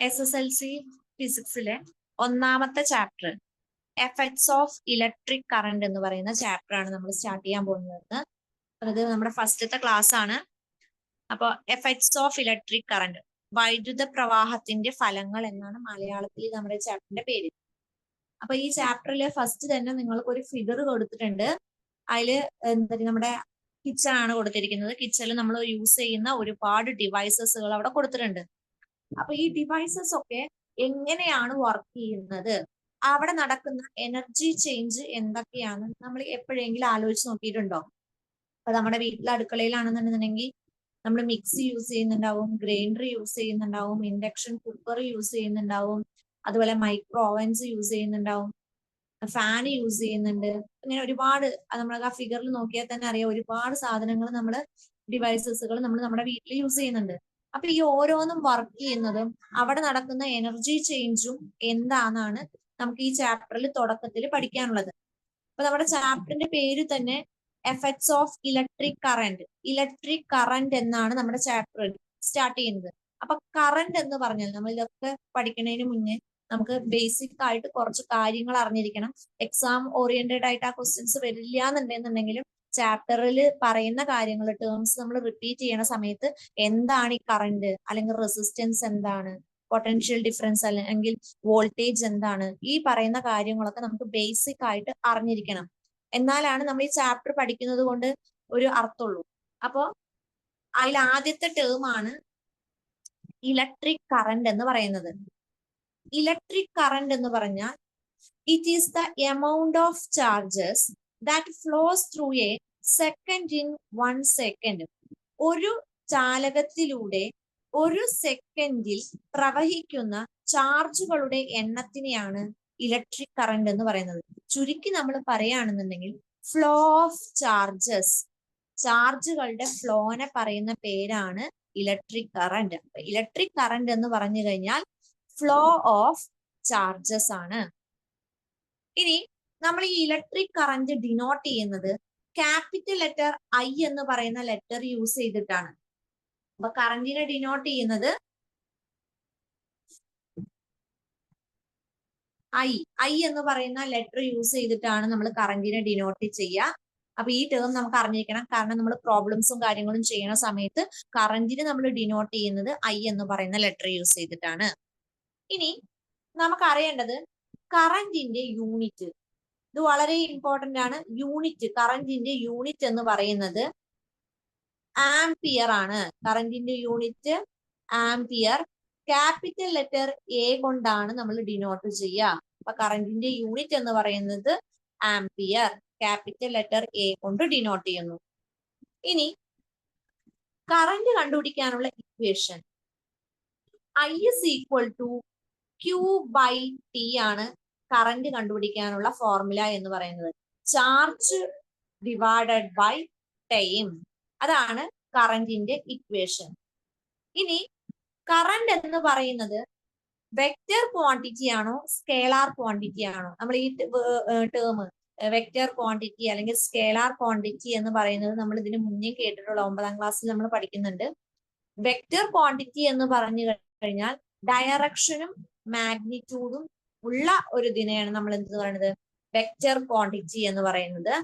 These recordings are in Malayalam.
SSLC ഫിസിക്സിലെ ഒന്നാമത്തെ chapter effects of electric current എന്ന് പറയുന്ന ചാപ്റ്റർ ആണ് നമ്മൾ സ്റ്റാർട്ട് ചെയ്യാൻ പോകുന്നത്. അത് നമ്മുടെ ഫസ്റ്റത്തെ ക്ലാസ് ആണ്. അപ്പോൾ എഫക്ട്സ് ഓഫ് ഇലക്ട്രിക് കറന്റ്, വൈദ്യുത പ്രവാഹത്തിന്റെ ഫലങ്ങൾ എന്നാണ് മലയാളത്തിൽ നമ്മുടെ ചാപ്റ്ററിന്റെ പേര്. അപ്പൊ ഈ ചാപ്റ്ററിൽ ഫസ്റ്റ് തന്നെ നിങ്ങൾക്ക് ഒരു ഫിഗർ കൊടുത്തിട്ടുണ്ട്. അതില് നമ്മുടെ കിച്ചൺ ആണ് കൊടുത്തിരിക്കുന്നത്. കിച്ചണിൽ നമ്മൾ യൂസ് ചെയ്യുന്ന ഒരുപാട് ഡിവൈസസുകൾ അവിടെ കൊടുത്തിട്ടുണ്ട്. അപ്പൊ ഈ ഡിവൈസസ് ഒക്കെ എങ്ങനെയാണ് വർക്ക് ചെയ്യുന്നത്, അവിടെ നടക്കുന്ന എനർജി ചേഞ്ച് എന്തൊക്കെയാണ് നമ്മൾ എപ്പോഴെങ്കിലും ആലോചിച്ച് നോക്കിയിട്ടുണ്ടോ? അപ്പൊ നമ്മുടെ വീട്ടിലെ അടുക്കളയിലാണെന്നുണ്ടെങ്കിൽ നമ്മൾ മിക്സി യൂസ് ചെയ്യുന്നുണ്ടാവും, ഗ്രൈൻഡർ യൂസ് ചെയ്യുന്നുണ്ടാവും, ഇൻഡക്ഷൻ കുക്കർ യൂസ് ചെയ്യുന്നുണ്ടാവും, അതുപോലെ മൈക്രോ ഓവൻസ് യൂസ് ചെയ്യുന്നുണ്ടാവും, ഫാൻ യൂസ് ചെയ്യുന്നുണ്ട്. ഇങ്ങനെ ഒരുപാട് നമ്മൾ ആ ഫിഗറിൽ നോക്കിയാൽ തന്നെ അറിയാം, ഒരുപാട് സാധനങ്ങൾ നമ്മൾ ഡിവൈസസുകൾ നമ്മൾ നമ്മുടെ വീട്ടിൽ യൂസ് ചെയ്യുന്നുണ്ട്. അപ്പൊ ഈ ഓരോന്നും വർക്ക് ചെയ്യുന്നതും അവിടെ നടക്കുന്ന എനർജി ചേഞ്ചും എന്താണെന്നാണ് നമുക്ക് ഈ ചാപ്റ്ററിൽ തുടക്കത്തിൽ പഠിക്കാനുള്ളത്. അപ്പൊ നമ്മുടെ ചാപ്റ്ററിന്റെ പേര് തന്നെ effects of electric current, electric current എന്നാണ് നമ്മുടെ ചാപ്റ്റർ സ്റ്റാർട്ട് ചെയ്യുന്നത്. അപ്പൊ കറന്റ് എന്ന് പറഞ്ഞാൽ നമ്മൾ ഇതൊക്കെ പഠിക്കുന്നതിന് മുന്നേ നമുക്ക് ബേസിക് ആയിട്ട് കുറച്ച് കാര്യങ്ങൾ അറിഞ്ഞിരിക്കണം. എക്സാം ഓറിയന്റഡ് ആയിട്ട് ആ ക്വസ്റ്റ്യൻസ് വരില്ല എന്നുണ്ടെന്നുണ്ടെങ്കിലും ചാപ്റ്ററിൽ പറയുന്ന കാര്യങ്ങൾ, ടേംസ് നമ്മൾ റിപ്പീറ്റ് ചെയ്യണ സമയത്ത് എന്താണ് ഈ കറന്റ്, അല്ലെങ്കിൽ റെസിസ്റ്റൻസ് എന്താണ്, പൊട്ടൻഷ്യൽ ഡിഫറൻസ് അല്ലെങ്കിൽ വോൾട്ടേജ് എന്താണ്, ഈ പറയുന്ന കാര്യങ്ങളൊക്കെ നമുക്ക് ബേസിക് ആയിട്ട് അറിഞ്ഞിരിക്കണം. എന്നാലാണ് നമ്മൾ ഈ ചാപ്റ്റർ പഠിക്കുന്നത് കൊണ്ട് ഒരു അർത്ഥമുള്ളൂ. അപ്പോ അതിൽ ആദ്യത്തെ ടേം ആണ് ഇലക്ട്രിക് കറന്റ് എന്ന് പറയുന്നത്. ഇലക്ട്രിക് കറന്റ് എന്ന് പറഞ്ഞാൽ it is the amount of charges that flows through a second in 1 second. ഒരു ചാലകത്തിലൂടെ ഒരു സെക്കൻഡിൽ പ്രവഹിക്കുന്ന ചാർജുകളുടെ എണ്ണത്തിനെയാണ് ഇലക്ട്രിക് കറന്റ് എന്ന് പറയുന്നത്. ചുരുക്കി നമ്മൾ പറയുകയാണെന്നുണ്ടെങ്കിൽ ഫ്ലോ ഓഫ് ചാർജസ്, ചാർജുകളുടെ ഫ്ലോനെ പറയുന്ന പേരാണ് ഇലക്ട്രിക് കറന്റ്. ഇലക്ട്രിക് കറന്റ് എന്ന് പറഞ്ഞു കഴിഞ്ഞാൽ ഫ്ലോ ഓഫ് ചാർജസ് ആണ്. ഇനി നമ്മൾ ഈ ഇലക്ട്രിക് കറന്റ് ഡിനോട്ട് ചെയ്യുന്നത് ക്യാപിറ്റൽ ലെറ്റർ ഐ എന്ന് പറയുന്ന ലെറ്റർ യൂസ് ചെയ്തിട്ടാണ്. അപ്പൊ കറന്റിനെ ഡിനോട്ട് ചെയ്യുന്നത് ഐ എന്ന് പറയുന്ന ലെറ്റർ യൂസ് ചെയ്തിട്ടാണ് നമ്മൾ കറന്റിനെ ഡിനോട്ട് ചെയ്യുക. അപ്പൊ ഈ ടേം നമുക്ക് അറിഞ്ഞിരിക്കണം, കാരണം നമ്മൾ പ്രോബ്ലംസും കാര്യങ്ങളും ചെയ്യുന്ന സമയത്ത് കറന്റിനെ നമ്മൾ ഡിനോട്ട് ചെയ്യുന്നത് ഐ എന്ന് പറയുന്ന ലെറ്റർ യൂസ് ചെയ്തിട്ടാണ്. ഇനി നമുക്ക് അറിയേണ്ടത് കറന്റിന്റെ യൂണിറ്റ്. ഇത് വളരെ ഇമ്പോർട്ടന്റ് ആണ്. യൂണിറ്റ്, കറന്റിന്റെ യൂണിറ്റ് എന്ന് പറയുന്നത് ആംപിയർ ആണ്. കറന്റിന്റെ unit ampere. Capital letter A കൊണ്ടാണ് നമ്മൾ ഡിനോട്ട് ചെയ്യുക. അപ്പൊ കറന്റിന്റെ യൂണിറ്റ് എന്ന് പറയുന്നത് ആംപിയർ, ക്യാപിറ്റൽ ലെറ്റർ എ കൊണ്ട് ഡിനോട്ട് ചെയ്യുന്നു. ഇനി കറന്റ് കണ്ടുപിടിക്കാനുള്ള equation I is equal to Q by T ആണ് കറന്റ് കണ്ടുപിടിക്കാനുള്ള ഫോർമുല എന്ന് പറയുന്നത്. ചാർജ് ഡിവൈഡഡ് ബൈ ടൈം, അതാണ് കറന്റിന്റെ ഇക്വേഷൻ. ഇനി കറന്റ് എന്ന് പറയുന്നത് വെക്റ്റർ ക്വാണ്ടിറ്റി ആണോ സ്കേലാർ ക്വാണ്ടിറ്റി ആണോ? നമ്മൾ ഈ ടേം വെക്റ്റർ ക്വാണ്ടിറ്റി അല്ലെങ്കിൽ സ്കേലാർ ക്വാണ്ടിറ്റി എന്ന് പറയുന്നത് നമ്മൾ ഇതിന് മുന്നേ കേട്ടിട്ടുള്ള 9ാം ക്ലാസ്സിൽ നമ്മൾ പഠിക്കുന്നുണ്ട്. വെക്റ്റർ ക്വാണ്ടിറ്റി എന്ന് പറഞ്ഞു കഴിഞ്ഞാൽ ഡയറക്ഷനും മാഗ്നിറ്റ്യൂഡും ഉള്ള ഒരു ഇതിനെയാണ് നമ്മൾ എന്ത് പറയുന്നത്, വെക്റ്റർ ക്വാണ്ടിറ്റി എന്ന് പറയുന്നത്.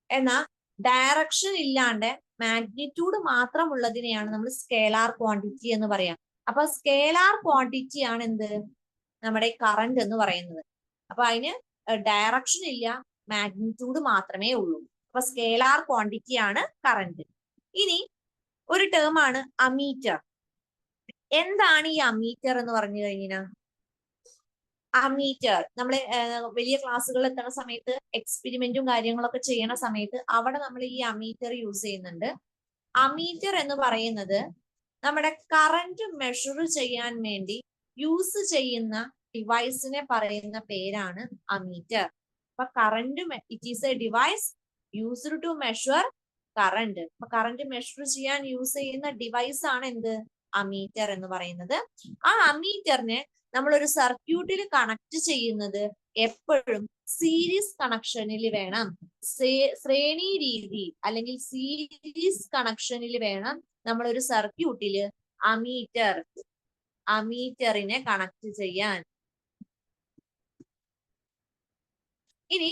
എന്നാൽ ഡയറക്ഷൻ ഇല്ലാണ്ട് മാഗ്നിറ്റ്യൂഡ് മാത്രം ഉള്ളതിനെയാണ് നമ്മൾ സ്കേലാർ ക്വാണ്ടിറ്റി എന്ന് പറയാം. അപ്പൊ സ്കേലാർ ക്വാണ്ടിറ്റി ആണ് എന്ത്, നമ്മുടെ കറന്റ് എന്ന് പറയുന്നത്. അപ്പൊ അതിന് ഡയറക്ഷൻ ഇല്ല, മാഗ്നിറ്റ്യൂഡ് മാത്രമേ ഉള്ളൂ. അപ്പൊ സ്കേലാർ ക്വാണ്ടിറ്റി ആണ് കറന്റ്. ഇനി ഒരു ടേം ആണ് അമീറ്റർ. എന്താണ് ഈ അമീറ്റർ എന്ന് പറഞ്ഞു കഴിഞ്ഞാൽ, അമീറ്റർ നമ്മൾ വലിയ ക്ലാസ്സുകളിൽ എത്തുന്ന സമയത്ത് എക്സ്പെരിമെന്റും കാര്യങ്ങളൊക്കെ ചെയ്യണ സമയത്ത് അവിടെ നമ്മൾ ഈ അമീറ്റർ യൂസ് ചെയ്യുന്നുണ്ട്. അമീറ്റർ എന്ന് പറയുന്നത് നമ്മുടെ കറന്റ് മെഷർ ചെയ്യാൻ വേണ്ടി യൂസ് ചെയ്യുന്ന ഡിവൈസിനെ പറയുന്ന പേരാണ് അമീറ്റർ. അപ്പൊ current, it is a device used to measure current. അപ്പൊ കറന്റ് മെഷർ ചെയ്യാൻ യൂസ് ചെയ്യുന്ന ഡിവൈസ് ആണ് എന്ത്, അമീറ്റർ എന്ന് പറയുന്നത്. ആ അമീറ്ററിനെ നമ്മൾ ഒരു സർക്യൂട്ടിൽ കണക്ട് ചെയ്യുന്നത് എപ്പോഴും സീരീസ് കണക്ഷനിൽ വേണം. ശ്രേണി രീതി അല്ലെങ്കിൽ സീരീസ് കണക്ഷനിൽ വേണം നമ്മൾ ഒരു സർക്യൂട്ടില് അമീറ്റർ അമീറ്ററിനെ കണക്ട് ചെയ്യാൻ. ഇനി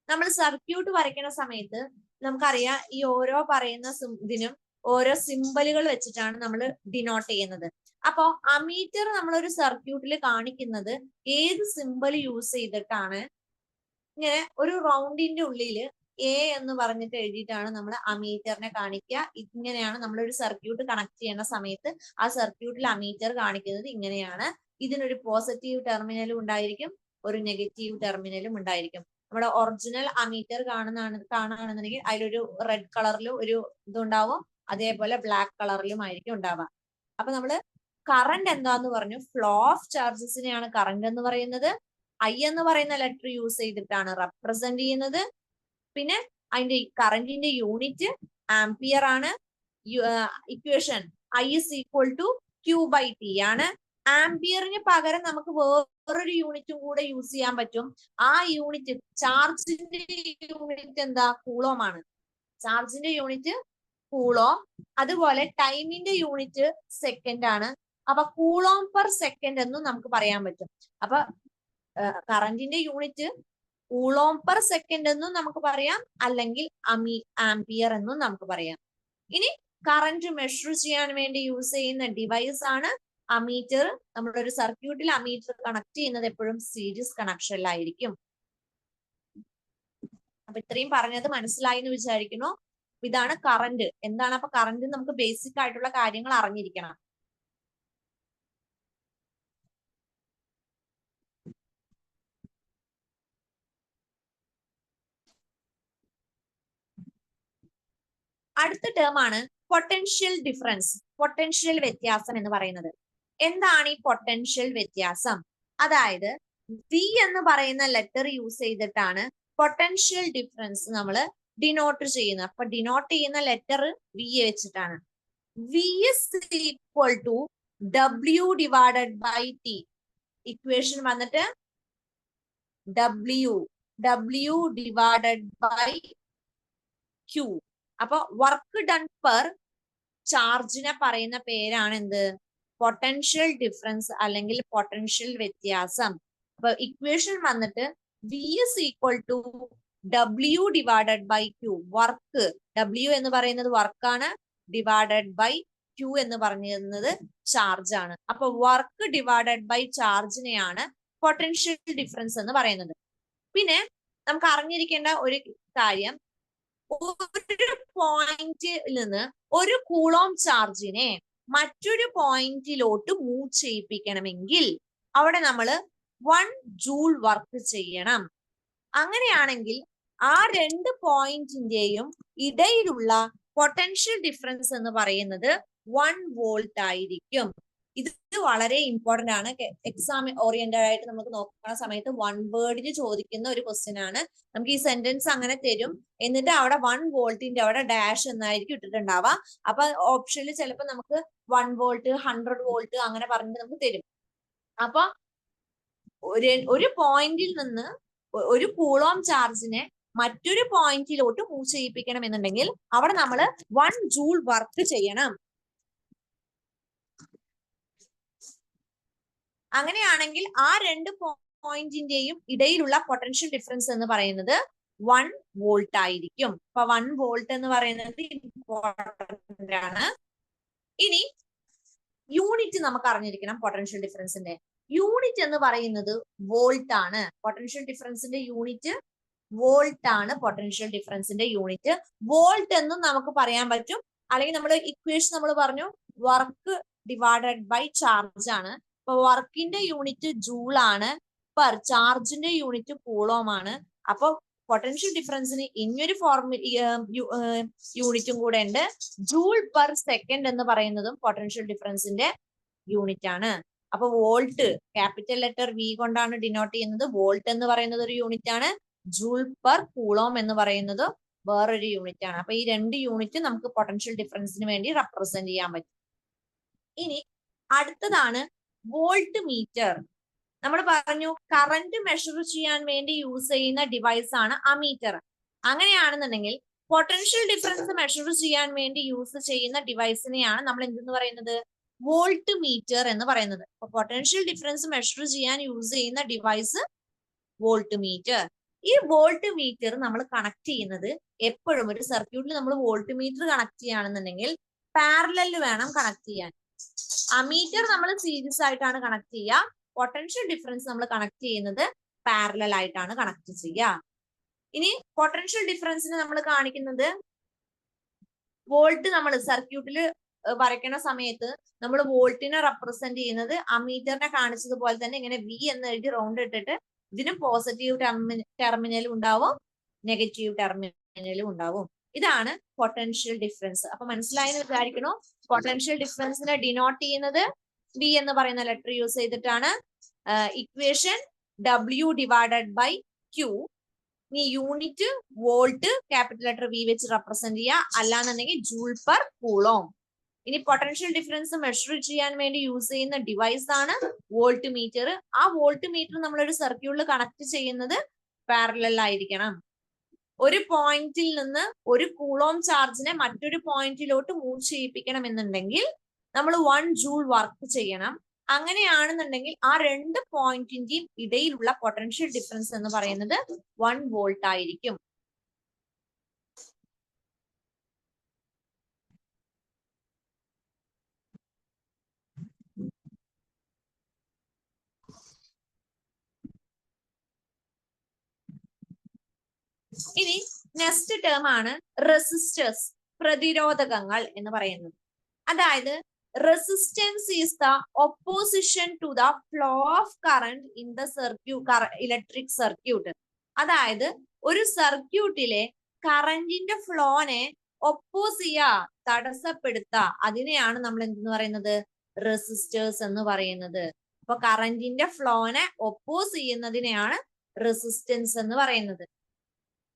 നമ്മൾ സർക്യൂട്ട് വരയ്ക്കുന്ന സമയത്ത് നമുക്കറിയാം ഈ ഓരോ പറയുന്ന ഇതിനും ഓരോ സിമ്പലുകൾ വെച്ചിട്ടാണ് നമ്മൾ ഡിനോട്ട് ചെയ്യുന്നത്. അപ്പോ അമീറ്റർ നമ്മളൊരു സർക്യൂട്ടിൽ കാണിക്കുന്നത് ഏത് സിമ്പൽ യൂസ് ചെയ്തിട്ടാണ്? ഇങ്ങനെ ഒരു റൗണ്ടിന്റെ ഉള്ളില് എ എന്ന് പറഞ്ഞിട്ട് എഴുതിയിട്ടാണ് നമ്മൾ അമീറ്ററിനെ കാണിക്കുക. ഇങ്ങനെയാണ് നമ്മളൊരു സർക്യൂട്ട് കണക്ട് ചെയ്യുന്ന സമയത്ത് ആ സർക്യൂട്ടിൽ അമീറ്റർ കാണിക്കുന്നത് ഇങ്ങനെയാണ്. ഇതിനൊരു പോസിറ്റീവ് ടെർമിനലും ഉണ്ടായിരിക്കും, ഒരു നെഗറ്റീവ് ടെർമിനലും ഉണ്ടായിരിക്കും. നമ്മുടെ ഒറിജിനൽ അമീറ്റർ കാണുകയാണെന്നുണ്ടെങ്കിൽ അതിലൊരു റെഡ് കളറിലും ഒരു ഇതുണ്ടാവും, അതേപോലെ ബ്ലാക്ക് കളറിലും ആയിരിക്കും ഉണ്ടാവുക. അപ്പൊ നമ്മള് കറണ്ട് എന്താന്ന് പറഞ്ഞു? ഫ്ലോ ഓഫ് ചാർജസിനെയാണ് കറണ്ട് എന്ന് പറയുന്നത്. ഐ എന്ന് പറയുന്ന ലെറ്റർ യൂസ് ചെയ്തിട്ടാണ് റെപ്രസെന്റ് ചെയ്യുന്നത്. പിന്നെ അതിന്റെ കറന്റിന്റെ യൂണിറ്റ് ആംപിയർ ആണ്. Equation I is equal to Q by T ആണ്. ആംപിയറിന് പകരം നമുക്ക് വേറൊരു യൂണിറ്റും കൂടെ യൂസ് ചെയ്യാൻ പറ്റും. ആ യൂണിറ്റ് ചാർജിന്റെ യൂണിറ്റ് എന്താ? കൂളോം ആണ്. ചാർജിന്റെ യൂണിറ്റ് കൂളോം. അതുപോലെ ടൈമിന്റെ യൂണിറ്റ് സെക്കൻഡ് ആണ്. അപ്പൊ കൂളോം പെർ സെക്കൻഡ് എന്നും നമുക്ക് പറയാൻ പറ്റും. അപ്പൊ കറന്റിന്റെ യൂണിറ്റ് കൂളോം പെർ സെക്കൻഡ് എന്നും നമുക്ക് പറയാം, അല്ലെങ്കിൽ ആംപിയർ എന്നും നമുക്ക് പറയാം. ഇനി കറന്റ് മെഷർ ചെയ്യാൻ വേണ്ടി യൂസ് ചെയ്യുന്ന ഡിവൈസ് ആണ് അമീറ്റർ. നമ്മുടെ ഒരു സർക്യൂട്ടിൽ അമീറ്റർ കണക്ട് ചെയ്യുന്നത് എപ്പോഴും സീരീസ് കണക്ഷനിലായിരിക്കും. അപ്പൊ ഇത്രയും പറഞ്ഞത് മനസ്സിലായി എന്ന് വിചാരിക്കുന്നു. ഇതാണ് കറന്റ്. എന്താണ് അപ്പൊ കറന്റ്? നമുക്ക് ബേസിക് ആയിട്ടുള്ള കാര്യങ്ങൾ അറിഞ്ഞിരിക്കണം. അടുത്ത ടേം ആണ് പൊട്ടൻഷ്യൽ ഡിഫറൻസ്, പൊട്ടൻഷ്യൽ വ്യത്യാസം എന്ന് പറയുന്നത്. എന്താണ് ഈ പൊട്ടൻഷ്യൽ വ്യത്യാസം? അതായത് വി എന്ന് പറയുന്ന ലെറ്റർ യൂസ് ചെയ്തിട്ടാണ് പൊട്ടൻഷ്യൽ ഡിഫറൻസ് നമ്മൾ ഡിനോട്ട് ചെയ്യുന്നത്. അപ്പൊ ഡിനോട്ട് ചെയ്യുന്ന ലെറ്റർ വി വെച്ചിട്ടാണ്. V is equal to W divided by T. Equation വന്നിട്ട് ഡബ്ല്യു ഡിവൈഡഡ് ബൈ ക്യൂ. അപ്പൊ വർക്ക് ഡൺ പെർ ചാർജിനെ പറയുന്ന പേരാണ് എന്ത്? പൊട്ടൻഷ്യൽ ഡിഫറൻസ് അല്ലെങ്കിൽ പൊട്ടൻഷ്യൽ വ്യത്യാസം. അപ്പൊ ഇക്വേഷൻ വന്നിട്ട് V is equal to W divided by Q. Work W എന്ന് പറയുന്നത് വർക്കാണ്, ഡിവൈഡഡ് ബൈ ക്യൂ എന്ന് പറയുന്നത് ചാർജ് ആണ്. അപ്പൊ വർക്ക് ഡിവൈഡഡ് ബൈ ചാർജിനെയാണ് പൊട്ടൻഷ്യൽ ഡിഫറൻസ് എന്ന് പറയുന്നത്. പിന്നെ നമുക്ക് അറിഞ്ഞിരിക്കേണ്ട ഒരു കാര്യം, ഒരു പോയിന്റിൽ നിന്ന് ഒരു കൂളോം ചാർജിനെ മറ്റൊരു പോയിന്റിലോട്ട് മൂവ് ചെയ്യിപ്പിക്കണമെങ്കിൽ അവിടെ നമ്മൾ 1 ജൂൾ വർക്ക് ചെയ്യണം. അങ്ങനെയാണെങ്കിൽ ആ രണ്ട് പോയിന്റിന്റെയും ഇടയിലുള്ള പൊട്ടൻഷ്യൽ ഡിഫറൻസ് എന്ന് പറയുന്നത് 1 വോൾട്ട് ആയിരിക്കും. ഇത് വളരെ ഇമ്പോർട്ടന്റ് ആണ്. എക്സാം ഓറിയന്റഡ് ആയിട്ട് നമുക്ക് നോക്കുന്ന സമയത്ത് 1 വേർഡിന് ചോദിക്കുന്ന ഒരു ക്വസ്റ്റ്യൻ ആണ്. നമുക്ക് ഈ സെന്റൻസ് അങ്ങനെ തരും, എന്നിട്ട് അവിടെ 1 വോൾട്ടിന്റെ അവിടെ ഡാഷ് എന്നായിരിക്കും ഇട്ടിട്ടുണ്ടാവുക. അപ്പൊ ഓപ്ഷനിൽ ചിലപ്പോൾ നമുക്ക് 1 വോൾട്ട് 100 വോൾട്ട് അങ്ങനെ പറഞ്ഞിട്ട് നമുക്ക് തരും. അപ്പൊ ഒരു പോയിന്റിൽ നിന്ന് ഒരു കൂളോം ചാർജിനെ മറ്റൊരു പോയിന്റിലോട്ട് മൂവ് ചെയ്യിപ്പിക്കണം എന്നുണ്ടെങ്കിൽ അവിടെ നമ്മൾ 1 ജൂൾ വർക്ക് ചെയ്യണം. അങ്ങനെയാണെങ്കിൽ ആ രണ്ട് പോയിന്റിന്റെയും ഇടയിലുള്ള പൊട്ടൻഷ്യൽ ഡിഫറൻസ് എന്ന് പറയുന്നത് 1 വോൾട്ട് ആയിരിക്കും. അപ്പൊ 1 വോൾട്ട് എന്ന് പറയുന്നത് ഇമ്പോർട്ടന്റ് ആണ്. ഇനി യൂണിറ്റ് നമുക്ക് അറിഞ്ഞിരിക്കണം. പൊട്ടൻഷ്യൽ ഡിഫറൻസിന്റെ യൂണിറ്റ് എന്ന് പറയുന്നത് വോൾട്ട് ആണ്. പൊട്ടൻഷ്യൽ ഡിഫറൻസിന്റെ യൂണിറ്റ് വോൾട്ട് ആണ്. പൊട്ടൻഷ്യൽ ഡിഫറൻസിന്റെ യൂണിറ്റ് വോൾട്ട് എന്നും നമുക്ക് പറയാൻ പറ്റും. അല്ലെങ്കിൽ നമ്മൾ ഇക്വേഷൻ നമ്മൾ പറഞ്ഞു വർക്ക് ഡിവൈഡഡ് ബൈ ചാർജ് ആണ്. അപ്പൊ വർക്കിന്റെ യൂണിറ്റ് ജൂൾ ആണ്, പെർ ചാർജിന്റെ യൂണിറ്റ് കൂളോം ആണ്. അപ്പൊ പൊട്ടൻഷ്യൽ ഡിഫറൻസിന് ഇനിയൊരു യൂണിറ്റും കൂടെ ഉണ്ട്. ജൂൾ പെർ സെക്കൻഡ് എന്ന് പറയുന്നതും പൊട്ടൻഷ്യൽ ഡിഫറൻസിന്റെ യൂണിറ്റ് ആണ്. അപ്പൊ വോൾട്ട് ക്യാപിറ്റൽ ലെറ്റർ വി കൊണ്ടാണ് ഡിനോട്ട് ചെയ്യുന്നത്. വോൾട്ട് എന്ന് പറയുന്നത് ഒരു യൂണിറ്റ് ആണ്. ജൂൾ പെർ കൂളോം എന്ന് പറയുന്നത് വേറൊരു യൂണിറ്റ് ആണ്. അപ്പൊ ഈ രണ്ട് യൂണിറ്റ് നമുക്ക് പൊട്ടൻഷ്യൽ ഡിഫറൻസിന് വേണ്ടി റെപ്രസെന്റ് ചെയ്യാൻ പറ്റും. ഇനി അടുത്തതാണ് വോൾട്ട് മീറ്റർ. നമ്മൾ പറഞ്ഞു കറന്റ് മെഷർ ചെയ്യാൻ വേണ്ടി യൂസ് ചെയ്യുന്ന ഡിവൈസ് ആണ് അമീറ്റർ. അങ്ങനെയാണെന്നുണ്ടെങ്കിൽ പൊട്ടൻഷ്യൽ ഡിഫറൻസ് മെഷർ ചെയ്യാൻ വേണ്ടി യൂസ് ചെയ്യുന്ന ഡിവൈസിനെയാണ് നമ്മൾ എന്തെന്ന് പറയുന്നത്? വോൾട്ട് മീറ്റർ എന്ന് പറയുന്നത്. അപ്പൊ പൊട്ടൻഷ്യൽ ഡിഫറൻസ് മെഷർ ചെയ്യാൻ യൂസ് ചെയ്യുന്ന ഡിവൈസ് വോൾട്ട് മീറ്റർ. ഈ വോൾട്ട് മീറ്റർ നമ്മൾ കണക്ട് ചെയ്യുന്നത് എപ്പോഴും ഒരു സർക്യൂട്ടിൽ നമ്മൾ വോൾട്ട് മീറ്റർ കണക്ട് ചെയ്യുകയാണെന്നുണ്ടെങ്കിൽ പാരലൽ വേണം കണക്ട് ചെയ്യാൻ. അമീറ്റർ നമ്മൾ സീരീസ് ആയിട്ടാണ് കണക്ട് ചെയ്യുക. പൊട്ടൻഷ്യൽ ഡിഫറൻസ് നമ്മൾ കണക്ട് ചെയ്യുന്നത് പാരലൽ ആയിട്ടാണ് കണക്ട് ചെയ്യുക. ഇനി പൊട്ടൻഷ്യൽ ഡിഫറൻസിന് നമ്മൾ കാണിക്കുന്നത് വോൾട്ട് നമ്മൾ സർക്യൂട്ടിൽ വരയ്ക്കുന്ന സമയത്ത് നമ്മൾ വോൾട്ടിനെ റെപ്രസെന്റ് ചെയ്യുന്നത് അമീറ്ററിനെ കാണിച്ചതുപോലെ തന്നെ ഇങ്ങനെ വി എന്ന് എഴുതി റൗണ്ട് ഇട്ടിട്ട് ഇതിന് പോസിറ്റീവ് ടെർമിനലും ഉണ്ടാവും, നെഗറ്റീവ് ടെർമിനലും ഉണ്ടാവും. ഇതാണ് പൊട്ടൻഷ്യൽ ഡിഫറൻസ്. അപ്പൊ മനസ്സിലായെന്ന് വിചാരിക്കണോ? പൊട്ടൻഷ്യൽ ഡിഫറൻസിനെ ഡിനോട്ട് ചെയ്യുന്നത് ബി എന്ന് പറയുന്ന ലെറ്റർ യൂസ് ചെയ്തിട്ടാണ്. Equation W divided by Q. ഇനി unit volt capital letter V വെച്ച് റെപ്രസെന്റ് ചെയ്യുക, അല്ലാന്നുണ്ടെങ്കിൽ ജൂൾ പെർ കൂളോം. ഇനി പൊട്ടൻഷ്യൽ ഡിഫറൻസ് മെഷർ ചെയ്യാൻ വേണ്ടി യൂസ് ചെയ്യുന്ന ഡിവൈസ് ആണ് വോൾട്ട് മീറ്റർ. ആ വോൾട്ട് മീറ്റർ നമ്മളൊരു സർക്യൂട്ടിൽ കണക്ട് ചെയ്യുന്നത് പാരലൽ ആയിരിക്കണം. ഒരു പോയിന്റിൽ നിന്ന് ഒരു കൂളോം ചാർജിനെ മറ്റൊരു പോയിന്റിലോട്ട് മൂവ് ചെയ്യിപ്പിക്കണം എന്നുണ്ടെങ്കിൽ നമ്മൾ 1 ജൂൾ വർക്ക് ചെയ്യണം. അങ്ങനെയാണെന്നുണ്ടെങ്കിൽ ആ രണ്ട് പോയിന്റിന്റെയും ഇടയിലുള്ള പൊട്ടൻഷ്യൽ ഡിഫറൻസ് എന്ന് പറയുന്നത് 1 വോൾട്ട് ആയിരിക്കും. ഇനി നെക്സ്റ്റ് ടേം ആണ് റെസിസ്റ്റേഴ്സ്, പ്രതിരോധകങ്ങൾ എന്ന് പറയുന്നത്. അതായത് resistance is the opposition to the flow of current in the electric circuit. അതായത് ഒരു സർക്യൂട്ടിലെ കറന്റിന്റെ ഫ്ലോനെ ഒപ്പോസ് ചെയ്യുക, തടസ്സപ്പെടുത്തുക, അതിനെയാണ് നമ്മൾ എന്തെന്ന് പറയുന്നത്? റെസിസ്റ്റേഴ്സ് എന്ന് പറയുന്നത്. അപ്പൊ കറന്റിന്റെ ഫ്ലോനെ ഒപ്പോസ് ചെയ്യുന്നതിനെയാണ് റെസിസ്റ്റൻസ് എന്ന് പറയുന്നത്.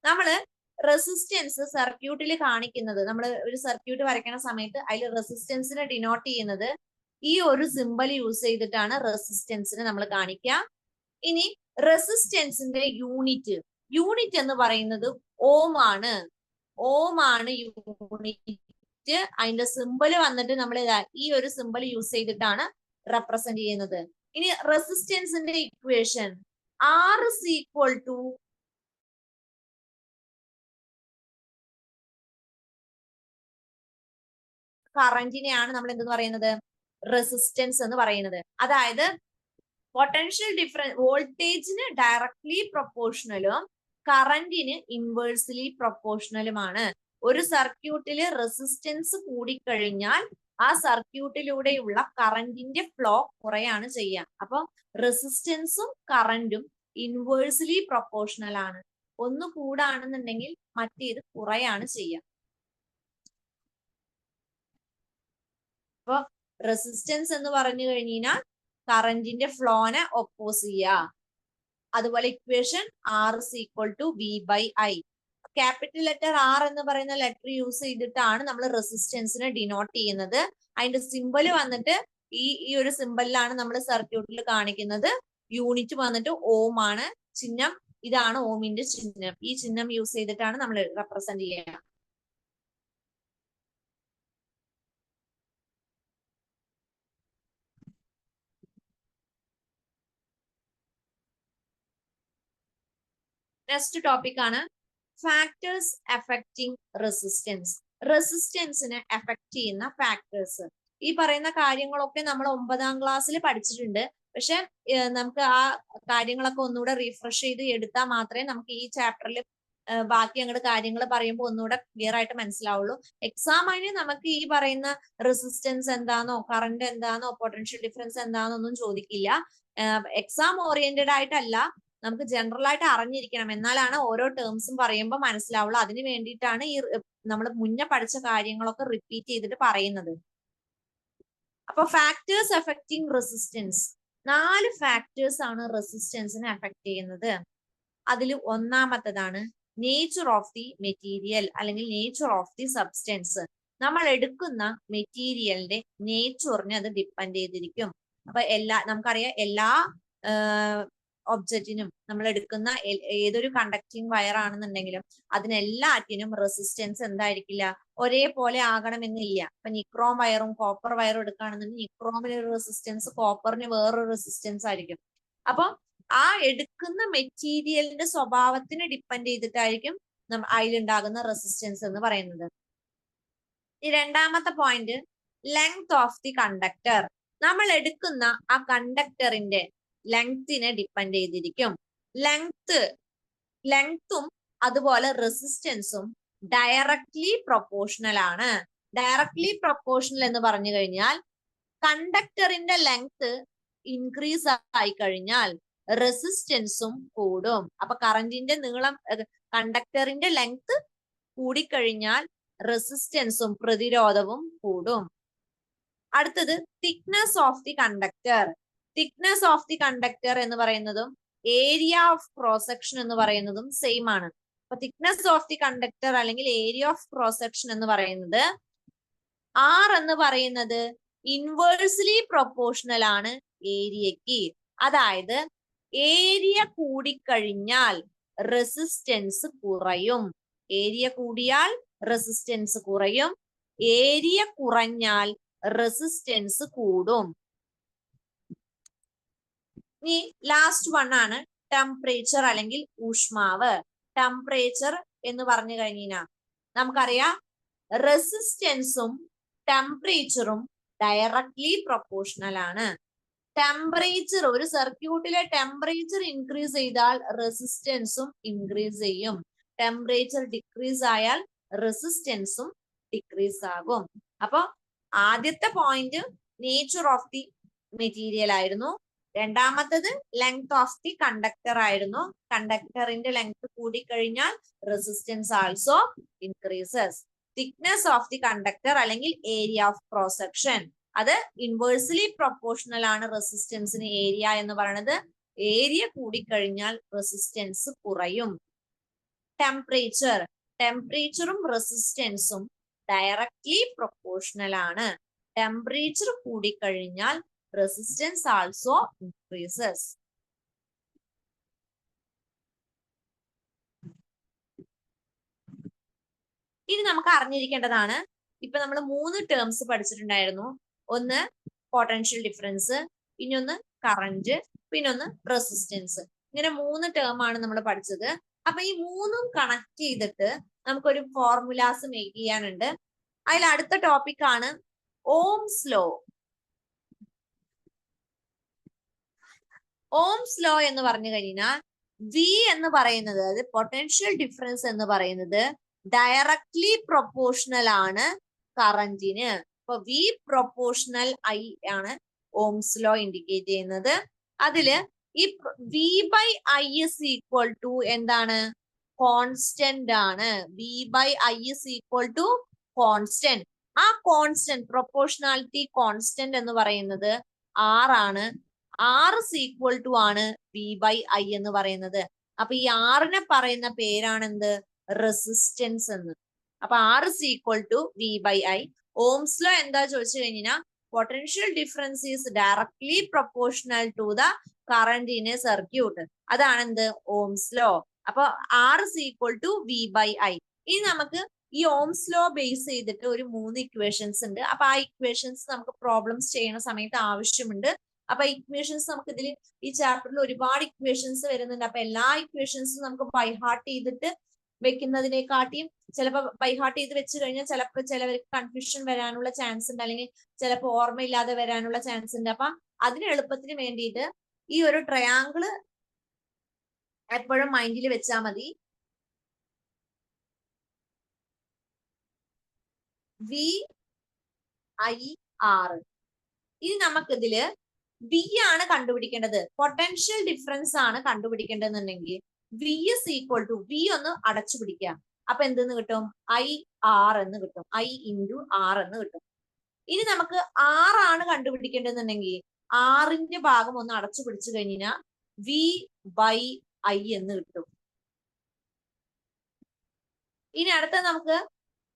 നമ്മള് റെസിസ്റ്റൻസ് സർക്യൂട്ടിൽ കാണിക്കുന്നത്, നമ്മൾ ഒരു സർക്യൂട്ട് വരയ്ക്കുന്ന സമയത്ത് അതിൽ റെസിസ്റ്റൻസിനെ ഡിനോട്ട് ചെയ്യുന്നത് ഈ ഒരു സിമ്പൽ യൂസ് ചെയ്തിട്ടാണ് റെസിസ്റ്റൻസിനെ നമ്മൾ കാണിക്കുക. ഇനി റെസിസ്റ്റൻസിന്റെ യൂണിറ്റ് എന്ന് പറയുന്നത് ഓം ആണ്. ഓം ആണ് യൂണിറ്റ്. അതിന്റെ സിമ്പൽ വന്നിട്ട് നമ്മൾ ഈ ഒരു സിമ്പൽ യൂസ് ചെയ്തിട്ടാണ് റെപ്രസെന്റ് ചെയ്യുന്നത്. ഇനി റെസിസ്റ്റൻസിന്റെ equation R is equal to കറന്റിനെയാണ് നമ്മൾ എന്തെന്ന് പറയുന്നത്? റെസിസ്റ്റൻസ് എന്ന് പറയുന്നത്. അതായത് പൊട്ടൻഷ്യൽ ഡിഫറൻസ് വോൾട്ടേജിന് ഡയറക്ട്ലി പ്രൊപ്പോർഷണലും കറന്റിന് ഇൻവേഴ്സ്ലി പ്രൊപ്പോർഷണലുമാണ്. ഒരു സർക്യൂട്ടില് റെസിസ്റ്റൻസ് കൂടിക്കഴിഞ്ഞാൽ ആ സർക്യൂട്ടിലൂടെയുള്ള കറന്റിന്റെ ഫ്ലോ കുറയാണ് ചെയ്യുക. അപ്പൊ റെസിസ്റ്റൻസും കറന്റും ഇൻവേഴ്സ്ലി പ്രൊപ്പോർഷണൽ ആണ്. ഒന്ന് കൂടാണെന്നുണ്ടെങ്കിൽ മറ്റേത് കുറയാണ് ചെയ്യുക. അപ്പൊ റെസിസ്റ്റൻസ് എന്ന് പറഞ്ഞു കഴിഞ്ഞാൽ കറന്റിന്റെ ഫ്ലോനെ ഒപ്പോസ് ചെയ്യുക. അതുപോലെ equation R is equal to V/I. Capital letter R എന്ന് പറയുന്ന ലെറ്റർ യൂസ് ചെയ്തിട്ടാണ് നമ്മൾ റെസിസ്റ്റൻസിനെ ഡിനോട്ട് ചെയ്യുന്നത്. അതിന്റെ സിമ്പൽ വന്നിട്ട് ഈ ഒരു സിമ്പലിലാണ് നമ്മൾ സർക്യൂട്ടിൽ കാണിക്കുന്നത്. യൂണിറ്റ് വന്നിട്ട് ഓം ആണ്. ചിഹ്നം ഇതാണ് ഓമിന്റെ ചിഹ്നം. ഈ ചിഹ്നം യൂസ് ചെയ്തിട്ടാണ് നമ്മൾ റെപ്രസെന്റ് ചെയ്യുക. നെക്സ്റ്റ് ടോപ്പിക് ആണ് ഫാക്ടേഴ്സ് അഫക്റ്റിംഗ് റെസിസ്റ്റൻസ്. റെസിസ്റ്റൻസിനെ അഫക്ട് ചെയ്യുന്ന ഫാക്ടേഴ്സ്. ഈ പറയുന്ന കാര്യങ്ങളൊക്കെ നമ്മൾ 9ാം ക്ലാസ്സിൽ പഠിച്ചിട്ടുണ്ട്. പക്ഷെ നമുക്ക് ആ കാര്യങ്ങളൊക്കെ ഒന്നുകൂടെ റീഫ്രഷ് ചെയ്ത് എടുത്താൽ മാത്രമേ നമുക്ക് ഈ ചാപ്റ്ററിൽ ബാക്കി അങ്ങോട്ട് കാര്യങ്ങൾ പറയുമ്പോൾ ഒന്നുകൂടെ ക്ലിയർ ആയിട്ട് മനസ്സിലാവുള്ളൂ. എക്സാം ആയി നമുക്ക് ഈ പറയുന്ന റെസിസ്റ്റൻസ് എന്താണോ, കറന്റ് എന്താണോ, പൊട്ടൻഷ്യൽ ഡിഫറൻസ് എന്താണോ ഒന്നും ചോദിക്കില്ല. എക്സാം ഓറിയന്റഡ് ആയിട്ടല്ല, നമുക്ക് ജനറൽ ആയിട്ട് അറിഞ്ഞിരിക്കണം. എന്നാലാണ് ഓരോ ടേംസും പറയുമ്പോൾ മനസ്സിലാവുള്ളൂ. അതിന് വേണ്ടിയിട്ടാണ് ഈ നമ്മൾ മുന്നേ പഠിച്ച കാര്യങ്ങളൊക്കെ റിപ്പീറ്റ് ചെയ്തിട്ട് പറയുന്നത്. അപ്പൊ ഫാക്ടേഴ്സ് അഫക്റ്റിംഗ് റെസിസ്റ്റൻസ്, 4 ഫാക്ടേഴ്സ് ആണ് റെസിസ്റ്റൻസിനെ അഫക്ട് ചെയ്യുന്നത്. അതിൽ ഒന്നാമത്തതാണ് നേച്ചർ ഓഫ് ദി മെറ്റീരിയൽ അല്ലെങ്കിൽ നേച്ചർ ഓഫ് ദി സബ്സ്റ്റൻസ്. നമ്മൾ എടുക്കുന്ന മെറ്റീരിയലിന്റെ നേച്ചറിനെ അത് ഡിപ്പെൻഡ് ചെയ്തിരിക്കും. അപ്പൊ നമുക്കറിയാം എല്ലാ ഒബ്ജക്റ്റിനും നമ്മൾ എടുക്കുന്ന ഏതൊരു കണ്ടക്ടിങ് വയർ ആണെന്നുണ്ടെങ്കിലും അതിനെല്ലാറ്റിനും റെസിസ്റ്റൻസ് എന്തായിരിക്കില്ല, ഒരേപോലെ ആകണമെന്നില്ല. ഇപ്പൊ നിക്രോം വയറും കോപ്പർ വയറും എടുക്കുകയാണെന്നുണ്ടെങ്കിൽ നിക്രോമിന് ഒരു റെസിസ്റ്റൻസ്, കോപ്പറിന് വേറൊരു റെസിസ്റ്റൻസ് ആയിരിക്കും. അപ്പൊ ആ എടുക്കുന്ന മെറ്റീരിയലിന്റെ സ്വഭാവത്തിന് ഡിപ്പെൻഡ് ചെയ്തിട്ടായിരിക്കും അതിലുണ്ടാകുന്ന റെസിസ്റ്റൻസ് എന്ന് പറയുന്നത്. ഈ രണ്ടാമത്തെ point length of the conductor. നമ്മൾ എടുക്കുന്ന ആ കണ്ടക്ടറിന്റെ ലെങ്തിനെ ഡിപ്പെൻഡ് ചെയ്തിരിക്കും. ലെങ്ത്തും അതുപോലെ റെസിസ്റ്റൻസും ഡയറക്ട്ലി പ്രൊപ്പോർഷണൽ ആണ്. ഡയറക്ട്ലി പ്രൊപ്പോർഷണൽ എന്ന് പറഞ്ഞു കഴിഞ്ഞാൽ കണ്ടക്ടറിന്റെ ലെങ്ത് ഇൻക്രീസ് ആയി കഴിഞ്ഞാൽ റെസിസ്റ്റൻസും കൂടും. അപ്പൊ കറന്റിന്റെ നീളം, കണ്ടക്ടറിന്റെ ലെങ്ത് കൂടിക്കഴിഞ്ഞാൽ റെസിസ്റ്റൻസും പ്രതിരോധവും കൂടും. അടുത്തത് thickness of the conductor. Thickness of the conductor എന്ന് പറയുന്നതും ഏരിയ ഓഫ് ക്രോസ് സെക്ഷൻ എന്ന് പറയുന്നതും സെയിം ആണ്. അപ്പൊ തിക്നെസ് ഓഫ് ദി കണ്ടക്ടർ അല്ലെങ്കിൽ ഏരിയ ഓഫ് ക്രോസ് സെക്ഷൻ എന്ന് പറയുന്നത് ആർ എന്ന് പറയുന്നത് ഇൻവേഴ്സ്ലി പ്രൊപ്പോർഷണൽ ആണ് ഏരിയക്ക്. അതായത് ഏരിയ കൂടിക്കഴിഞ്ഞാൽ റെസിസ്റ്റൻസ് കുറയും. ഏരിയ കൂടിയാൽ റെസിസ്റ്റൻസ് കുറയും, ഏരിയ കുറഞ്ഞാൽ റെസിസ്റ്റൻസ് കൂടും. ഇനി ലാസ്റ്റ് വൺ ആണ് ടെമ്പറേച്ചർ അല്ലെങ്കിൽ ഊഷ്മാവ്. ടെമ്പറേച്ചർ എന്ന് പറഞ്ഞു കഴിഞ്ഞാൽ നമുക്കറിയാം റെസിസ്റ്റൻസും ടെമ്പറേച്ചറും ഡയറക്ട്ലി പ്രൊപ്പോർഷണൽ ആണ്. ടെമ്പറേച്ചർ, ഒരു സർക്യൂട്ടിലെ ടെമ്പറേച്ചർ ഇൻക്രീസ് ചെയ്താൽ റെസിസ്റ്റൻസും ഇൻക്രീസ് ചെയ്യും. ടെമ്പറേച്ചർ ഡിക്രീസ് ആയാൽ റെസിസ്റ്റൻസും ഡിക്രീസ് ആകും. അപ്പൊ ആദ്യത്തെ point nature of the material ആയിരുന്നു. രണ്ടാമത്തത് ലെങ്ത് ഓഫ് ദി കണ്ടക്ടർ ആയിരുന്നു. കണ്ടക്ടറിന്റെ ലെങ്ത് കൂടിക്കഴിഞ്ഞാൽ resistance also increases. Thickness of the conductor അല്ലെങ്കിൽ ഏരിയ ഓഫ് ക്രോസ് സെക്ഷൻ, അത് ഇൻവേഴ്സ്ലി പ്രൊപ്പോർഷണൽ ആണ് റെസിസ്റ്റൻസിന് ഏരിയ എന്ന് പറയുന്നത്. ഏരിയ കൂടിക്കഴിഞ്ഞാൽ റെസിസ്റ്റൻസ് കുറയും. ടെമ്പറേച്ചർ, ടെമ്പറേച്ചറും റെസിസ്റ്റൻസും ഡയറക്ട്ലി പ്രൊപ്പോർഷണൽ ആണ്. ടെമ്പറേച്ചർ കൂടിക്കഴിഞ്ഞാൽ റെസിസ്റ്റൻസ് ആൾസോ ഇൻക്രീസസ്. ഇനി നമുക്ക് അറിഞ്ഞിരിക്കേണ്ടതാണ്, ഇപ്പൊ നമ്മൾ 3 ടേംസ് പഠിച്ചിട്ടുണ്ടായിരുന്നു. ഒന്ന് പൊട്ടൻഷ്യൽ ഡിഫറൻസ്, പിന്നെ ഒന്ന് കറന്റ്, പിന്നെ ഒന്ന് റെസിസ്റ്റൻസ്. ഇങ്ങനെ 3 ടേം ആണ് നമ്മൾ പഠിച്ചത്. അപ്പൊ ഈ 3ഉം കണക്ട് ചെയ്തിട്ട് നമുക്കൊരു ഫോർമുലാസ് മേക്ക് ചെയ്യാനുണ്ട്. അതിൽ അടുത്ത ടോപ്പിക് ആണ് ഓംസ് ലോ. ഓംസ് ലോ എന്ന് പറഞ്ഞു കഴിഞ്ഞാൽ വി എന്ന് പറയുന്നത്, അത് പൊട്ടൻഷ്യൽ ഡിഫറൻസ് എന്ന് പറയുന്നത് ഡയറക്ട്ലി പ്രൊപ്പോർഷണൽ ആണ് കറന്റിന്. അപ്പൊ വി പ്രൊപ്പോർഷണൽ ഐ ആണ് ഓംസ് ലോ ഇൻഡിക്കേറ്റ് ചെയ്യുന്നത്. അതില് ഈ V by I is equal to എന്താണ്? കോൺസ്റ്റന്റ് ആണ്. V by I is equal to constant. ആ കോൺസ്റ്റന്റ്, പ്രൊപ്പോർഷണാലിറ്റി കോൺസ്റ്റന്റ് എന്ന് പറയുന്നത് ആർ ആണ്. ആർ ഇസ് ഈക്വൽ ടു ആണ് വി ബൈ ഐ എന്ന് പറയുന്നത്. അപ്പൊ ഈ ആറിനെ പറയുന്ന പേരാണ് എന്ത്? റെസിസ്റ്റൻസ് എന്ന്. അപ്പൊ R is equal to V by I. Ohm's law എന്താ ചോദിച്ചു കഴിഞ്ഞാൽ potential difference is directly proportional to the current in a circuit. അതാണ് എന്ത്? Ohm's law. അപ്പൊ R is equal to V by I. ഇനി നമുക്ക് ഈ ഓംസ് ലോ ബേസ് ചെയ്തിട്ട് ഒരു 3 ഇക്വേഷൻസ് ഉണ്ട്. അപ്പൊ ആ ഇക്വേഷൻസ് നമുക്ക് പ്രോബ്ലംസ് ചെയ്യുന്ന സമയത്ത് ആവശ്യമുണ്ട്. അപ്പൊ ഇക്വേഷൻസ് നമുക്ക് ഇതിൽ ഈ ചാപ്റ്ററിൽ ഒരുപാട് ഇക്വേഷൻസ് വരുന്നുണ്ട്. അപ്പൊ എല്ലാ ഇക്വേഷൻസും നമുക്ക് ബൈ ഹാർട്ട് ചെയ്തിട്ട് വെക്കുന്നതിനെക്കാട്ടിയും ചിലപ്പോൾ ബൈ ഹാർട്ട് ചെയ്ത് വെച്ച് കഴിഞ്ഞാൽ ചിലപ്പോൾ ചിലവർക്ക് കൺഫ്യൂഷൻ വരാനുള്ള ചാൻസ് ഉണ്ട്, അല്ലെങ്കിൽ ചിലപ്പോൾ ഓർമ്മയില്ലാതെ വരാനുള്ള ചാൻസ് ഉണ്ട്. അപ്പൊ അതിന് എളുപ്പത്തിന് വേണ്ടിയിട്ട് ഈ ഒരു ട്രയാങ്കിള് എപ്പോഴും മൈൻഡിൽ വെച്ചാൽ മതി. V I R. ഇനി നമുക്കിതില് വി ആണ് കണ്ടുപിടിക്കേണ്ടത്. പൊട്ടൻഷ്യൽ ഡിഫറൻസ് ആണ് കണ്ടുപിടിക്കേണ്ടതെന്നുണ്ടെങ്കിൽ V is equal to, V ഒന്ന് അടച്ചു പിടിക്കാം. അപ്പൊ എന്തെന്ന് കിട്ടും? ഐ ആർ എന്ന് കിട്ടും. ഐ ഇൻറ്റു ആർ എന്ന് കിട്ടും. ഇനി നമുക്ക് ആർ ആണ് കണ്ടുപിടിക്കേണ്ടതെന്നുണ്ടെങ്കിൽ ആറിന്റെ ഭാഗം ഒന്ന് അടച്ചു പിടിച്ചു കഴിഞ്ഞാൽ വി ബൈ ഐ എന്ന് കിട്ടും. ഇനി അടുത്ത നമുക്ക്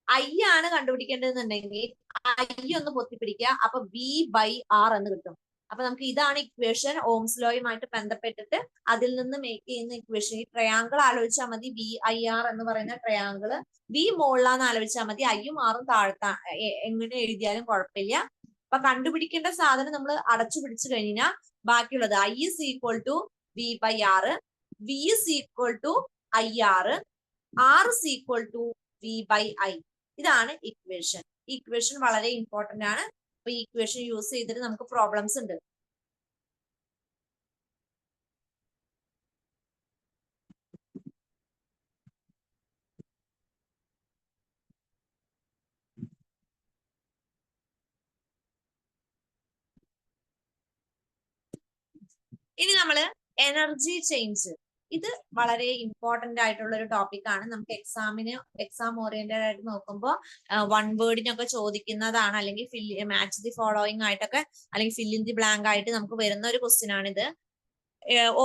ഐ ആണ് കണ്ടുപിടിക്കേണ്ടതെന്നുണ്ടെങ്കിൽ ഐ ഒന്ന് പൊത്തിപ്പിടിക്കുക. അപ്പൊ വി ബൈ ആർ എന്ന് കിട്ടും. അപ്പൊ നമുക്ക് ഇതാണ് ഇക്വേഷൻ ഓംസ് ലോയുമായിട്ട് ബന്ധപ്പെട്ടിട്ട് അതിൽ നിന്ന് മേക്ക് ചെയ്യുന്ന ഇക്വേഷൻ. ഈ ട്രയാങ്കിൾ ആലോചിച്ചാൽ മതി, ബി ഐ ആർ എന്ന് പറയുന്ന ട്രയാങ്കിള് ബി മുകളിലാന്ന് ആലോചിച്ചാൽ മതി, ഐയും ആറും താഴ്ത്താ എങ്ങനെ എഴുതിയാലും കുഴപ്പമില്ല. അപ്പൊ കണ്ടുപിടിക്കേണ്ട സാധനം നമ്മൾ അടച്ചു പിടിച്ചു കഴിഞ്ഞാൽ ബാക്കിയുള്ളത് I is equal to V by R, V is equal to I R, R is equal to V by I. ഇതാണ് ഇക്വേഷൻ. ഈ ഇക്വേഷൻ വളരെ ഇമ്പോർട്ടന്റ് ആണ്. അപ്പൊ ഈ ഇക്വേഷൻ യൂസ് ചെയ്തിട്ട് നമുക്ക് പ്രോബ്ലംസ് ഉണ്ട്. ഇനി നമ്മള് എനർജി ചേഞ്ച്, ഇത് വളരെ ഇമ്പോർട്ടന്റ് ആയിട്ടുള്ള ഒരു ടോപ്പിക് ആണ്. നമുക്ക് എക്സാം ഓറിയന്റഡ് ആയിട്ട് നോക്കുമ്പോൾ വൺ വേർഡിനൊക്കെ ചോദിക്കുന്നതാണ്, അല്ലെങ്കിൽ മാച്ച് ദി ഫോളോയിങ് ആയിട്ടൊക്കെ, അല്ലെങ്കിൽ ഫിൽ ഇൻ ദി ബ്ലാങ്ക് ആയിട്ട് നമുക്ക് വരുന്ന ഒരു ക്വസ്റ്റ്യൻ ആണിത്.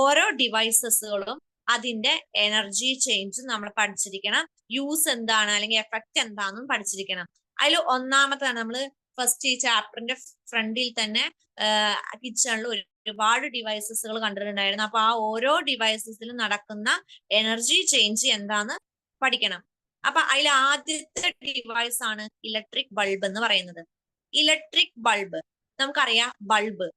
ഓരോ ഡിവൈസസുകളും അതിന്റെ എനർജി ചേഞ്ച് നമ്മൾ പഠിച്ചിരിക്കണം. യൂസ് എന്താണ് അല്ലെങ്കിൽ എഫക്ട് എന്താണെന്നും പഠിച്ചിരിക്കണം. അതിൽ ഒന്നാമത്താണ് നമ്മൾ ഫസ്റ്റ് ഈ ചാപ്റ്ററിന്റെ ഫ്രണ്ടിൽ തന്നെ കിച്ചണിൽ ഒരുപാട് ഡിവൈസസുകൾ കണ്ടിട്ടുണ്ടായിരുന്നു. അപ്പൊ ആ ഓരോ ഡിവൈസസിലും നടക്കുന്ന എനർജി ചേഞ്ച് എന്താന്ന് പഠിക്കണം. അപ്പൊ അതിൽ ആദ്യത്തെ ഡിവൈസ് ആണ് ഇലക്ട്രിക് ബൾബ് എന്ന് പറയുന്നത്. ഇലക്ട്രിക് ബൾബ് നമുക്കറിയാം, ബൾബ്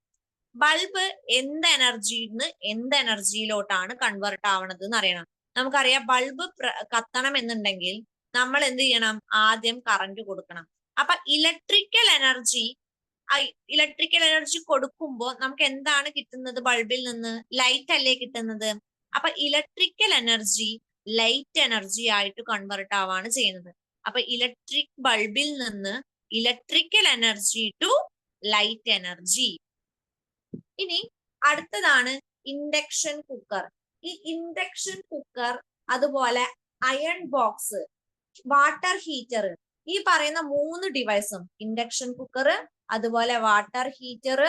എന്ത് എനർജിന്ന് എന്ത് എനർജിയിലോട്ടാണ് കൺവേർട്ട് ആവണത് എന്ന് അറിയണം. നമുക്കറിയാം, ബൾബ് കത്തണം എന്നുണ്ടെങ്കിൽ നമ്മൾ എന്ത് ചെയ്യണം? ആദ്യം കറന്റ് കൊടുക്കണം. അപ്പൊ ഇലക്ട്രിക്കൽ എനർജി കൊടുക്കുമ്പോൾ നമുക്ക് എന്താണ് കിട്ടുന്നത്? ബൾബിൽ നിന്ന് ലൈറ്റ് അല്ലേ കിട്ടുന്നത്. അപ്പൊ ഇലക്ട്രിക്കൽ എനർജി ലൈറ്റ് എനർജി ആയിട്ട് കൺവേർട്ട് ആവാണ് ചെയ്യുന്നത്. അപ്പൊ ഇലക്ട്രിക് ബൾബിൽ നിന്ന് electrical energy to light energy. ഇനി അടുത്തതാണ് ഇൻഡക്ഷൻ കുക്കർ. ഈ ഇൻഡക്ഷൻ കുക്കർ, അതുപോലെ അയൺ ബോക്സ്, വാട്ടർ ഹീറ്റർ, ഈ പറയുന്ന 3 ഡിവൈസും, ഇൻഡക്ഷൻ കുക്കർ, അതുപോലെ വാട്ടർ ഹീറ്റർ,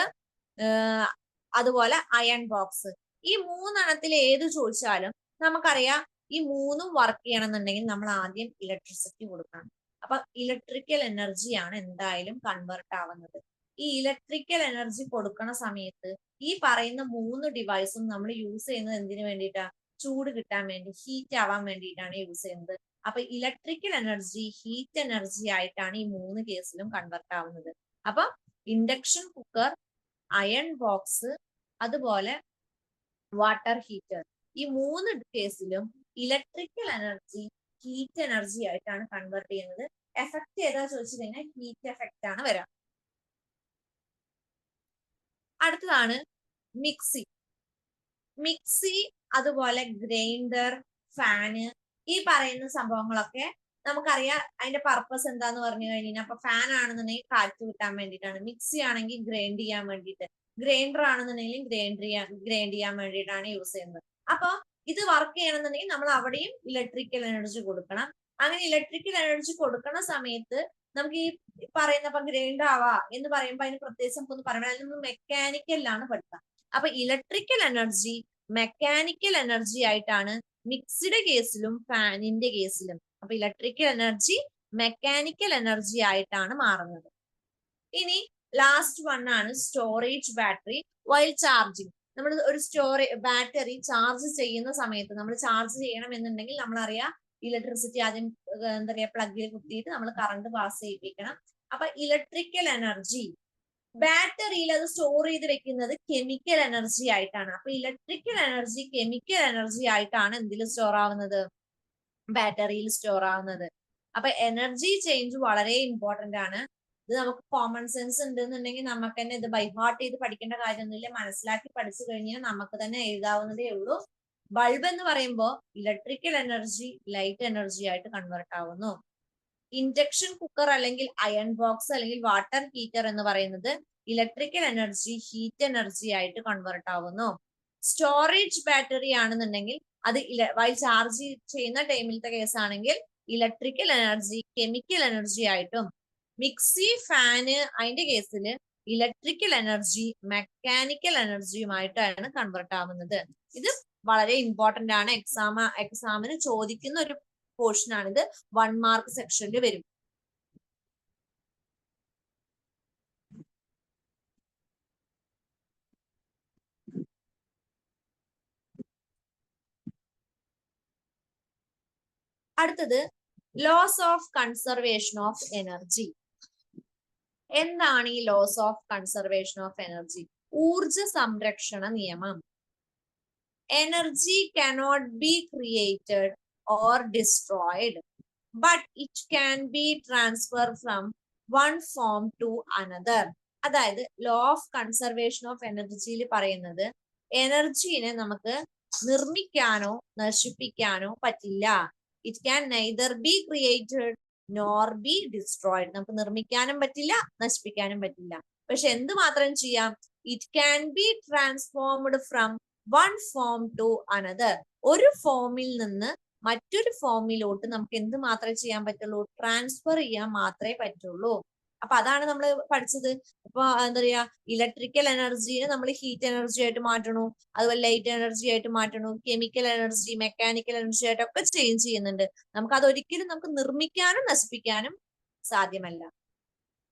അതുപോലെ അയൺ ബോക്സ്, ഈ 3 ഏത് ചോദിച്ചാലും നമുക്കറിയാം ഈ 3 വർക്ക് ചെയ്യണമെന്നുണ്ടെങ്കിൽ നമ്മൾ ആദ്യം ഇലക്ട്രിസിറ്റി കൊടുക്കണം. അപ്പൊ ഇലക്ട്രിക്കൽ എനർജിയാണ് എന്തായാലും കൺവേർട്ട് ആവുന്നത്. ഈ ഇലക്ട്രിക്കൽ എനർജി കൊടുക്കുന്ന സമയത്ത് ഈ പറയുന്ന 3 ഡിവൈസും നമ്മൾ യൂസ് ചെയ്യുന്നത് എന്തിനു വേണ്ടിയിട്ടാ? ചൂട് കിട്ടാൻ വേണ്ടി, ഹീറ്റ് ആവാൻ വേണ്ടിയിട്ടാണ് യൂസ് ചെയ്യുന്നത്. അപ്പൊ ഇലക്ട്രിക്കൽ എനർജി ഹീറ്റ് എനർജി ആയിട്ടാണ് ഈ 3 കേസിലും കൺവേർട്ട് ആവുന്നത്. അപ്പൊ ഇൻഡക്ഷൻ കുക്കർ, അയൺ ബോക്സ്, അതുപോലെ വാട്ടർ ഹീറ്റർ, ഈ 3 കേസിലും ഇലക്ട്രിക്കൽ എനർജി ഹീറ്റ് എനർജി ആയിട്ടാണ് കൺവേർട്ട് ചെയ്യുന്നത്. എഫക്ട് ഏതാ ചോദിച്ചു കഴിഞ്ഞാൽ ഹീറ്റ് എഫക്റ്റ് ആണ് വരാം. അടുത്തതാണ് മിക്സി, അതുപോലെ ഗ്രൈൻഡർ, ഫാന്, ഈ പറയുന്ന സംഭവങ്ങളൊക്കെ നമുക്കറിയാം അതിന്റെ പർപ്പസ് എന്താന്ന് പറഞ്ഞു കഴിഞ്ഞാൽ, അപ്പൊ ഫാൻ ആണെന്നുണ്ടെങ്കിൽ കാറ്റ് കിട്ടാൻ വേണ്ടിയിട്ടാണ്, മിക്സി ആണെങ്കിൽ ഗ്രൈൻഡ് ചെയ്യാൻ വേണ്ടിയിട്ട്, ഗ്രൈൻഡർ ആണെന്നുണ്ടെങ്കിലും ഗ്രൈൻഡ് ചെയ്യാൻ വേണ്ടിയിട്ടാണ് യൂസ് ചെയ്യുന്നത്. അപ്പൊ ഇത് വർക്ക് ചെയ്യണമെന്നുണ്ടെങ്കിൽ നമ്മൾ അവിടെയും ഇലക്ട്രിക്കൽ എനർജി കൊടുക്കണം. അങ്ങനെ ഇലക്ട്രിക്കൽ എനർജി കൊടുക്കുന്ന സമയത്ത് നമുക്ക് ഈ പറയുന്ന ഗ്രൈൻഡ് ആവാ എന്ന് പറയുമ്പോൾ അതിന് പ്രത്യേകിച്ച് നമുക്കൊന്ന് പറയുമ്പോൾ അതിൽ നിന്ന് മെക്കാനിക്കലിലാണ് പഠിക്കുക. അപ്പൊ ഇലക്ട്രിക്കൽ എനർജി മെക്കാനിക്കൽ എനർജി ആയിട്ടാണ് മിക്സിയുടെ കേസിലും ഫാനിന്റെ കേസിലും. അപ്പൊ ഇലക്ട്രിക്കൽ എനർജി മെക്കാനിക്കൽ എനർജി ആയിട്ടാണ് മാറുന്നത്. ഇനി ലാസ്റ്റ് വൺ ആണ് സ്റ്റോറേജ് ബാറ്ററി വൈൽ ചാർജിങ്. നമ്മൾ ഒരു ബാറ്ററി ചാർജ് ചെയ്യുന്ന സമയത്ത്, നമ്മൾ ചാർജ് ചെയ്യണം എന്നുണ്ടെങ്കിൽ നമ്മളറിയാം ഇലക്ട്രിസിറ്റി ആദ്യം എന്താ പറയാ പ്ലഗിൽ കുത്തിയിട്ട് നമ്മൾ കറണ്ട് പാസ് ചെയ്യിപ്പിക്കണം. അപ്പൊ ഇലക്ട്രിക്കൽ എനർജി ബാറ്ററിയിൽ അത് സ്റ്റോർ ചെയ്ത് വെക്കുന്നത് കെമിക്കൽ എനർജി ആയിട്ടാണ്. അപ്പൊ ഇലക്ട്രിക്കൽ എനർജി കെമിക്കൽ എനർജി ആയിട്ടാണ് എന്തിൽ സ്റ്റോർ ആവുന്നത്? ബാറ്ററിയിൽ സ്റ്റോർ ആവുന്നത്. അപ്പൊ എനർജി ചേഞ്ച് വളരെ ഇമ്പോർട്ടന്റ് ആണ്. ഇത് നമുക്ക് കോമൺ സെൻസ് ഉണ്ടെന്നുണ്ടെങ്കിൽ നമുക്ക് തന്നെ ഇത് ബൈഹാർട്ട് ചെയ്ത് പഠിക്കേണ്ട കാര്യമൊന്നുമില്ല. മനസ്സിലാക്കി പഠിച്ചു കഴിഞ്ഞാൽ നമുക്ക് തന്നെ എഴുതാവുന്നതേ ഉള്ളൂ. ബൾബ് എന്ന് പറയുമ്പോൾ ഇലക്ട്രിക്കൽ എനർജി ലൈറ്റ് എനർജി ആയിട്ട് കൺവേർട്ട് ആവുന്നു. ഇൻഡക്ഷൻ കുക്കർ അല്ലെങ്കിൽ അയൺ ബോക്സ് അല്ലെങ്കിൽ വാട്ടർ ഹീറ്റർ എന്ന് പറയുന്നത് ഇലക്ട്രിക്കൽ എനർജി ഹീറ്റ് എനർജി ആയിട്ട് കൺവേർട്ട് ആവുന്നു. സ്റ്റോറേജ് ബാറ്ററി ആണെന്നുണ്ടെങ്കിൽ അത് വൈൽ ചാർജ് ചെയ്യുന്ന ടൈമിലത്തെ കേസാണെങ്കിൽ ഇലക്ട്രിക്കൽ എനർജി കെമിക്കൽ എനർജി ആയിട്ടും, മിക്സി, ഫാന് അതിന്റെ കേസിൽ ഇലക്ട്രിക്കൽ എനർജി മെക്കാനിക്കൽ എനർജിയുമായിട്ടാണ് കൺവേർട്ട് ആവുന്നത്. ഇത് വളരെ ഇമ്പോർട്ടന്റ് ആണ്. എക്സാമിന് ചോദിക്കുന്ന ഒരു പോർഷൻ ആണിത്. 1 മാർക്ക് സെക്ഷനിൽ വരും. അടുത്തത് laws of conservation of energy. എന്താണ് ഈ laws of conservation of energy? ഊർജ സംരക്ഷണ നിയമം. Energy cannot be created or destroyed, but it can be transferred from one form to another. അതായത് ലോ ഓഫ് കൺസർവേഷൻ ഓഫ് എനർജിയിൽ പറയുന്നത് എനർജീനെ നമുക്ക് നിർമ്മിക്കാനോ നശിപ്പിക്കാനോ പറ്റില്ല. It can neither be created nor be destroyed. നമുക്ക് നിർമ്മിക്കാനും പറ്റില്ല, നശിപ്പിക്കാനും പറ്റില്ല. പക്ഷെ എന്ത് മാത്രം ചെയ്യാം? It can be transformed from one form to another. ഒരു ഫോമിൽ നിന്ന് മറ്റൊരു ഫോമിലോട്ട് നമുക്ക് എന്ത് മാത്രമേ ചെയ്യാൻ പറ്റുള്ളൂ? ട്രാൻസ്ഫർ ചെയ്യാൻ മാത്രമേ പറ്റുള്ളൂ. അപ്പൊ അതാണ് നമ്മൾ പഠിച്ചത്. ഇപ്പൊ എന്താ പറയാ, ഇലക്ട്രിക്കൽ എനർജീനെ നമ്മൾ ഹീറ്റ് എനർജി ആയിട്ട് മാറ്റണു, അതുപോലെ ലൈറ്റ് എനർജി ആയിട്ട് മാറ്റണു, കെമിക്കൽ എനർജി മെക്കാനിക്കൽ എനർജി ആയിട്ടൊക്കെ ചേഞ്ച് ചെയ്യുന്നുണ്ട്. നമുക്ക് അതൊരിക്കലും നമുക്ക് നിർമ്മിക്കാനും നശിപ്പിക്കാനും സാധ്യമല്ല.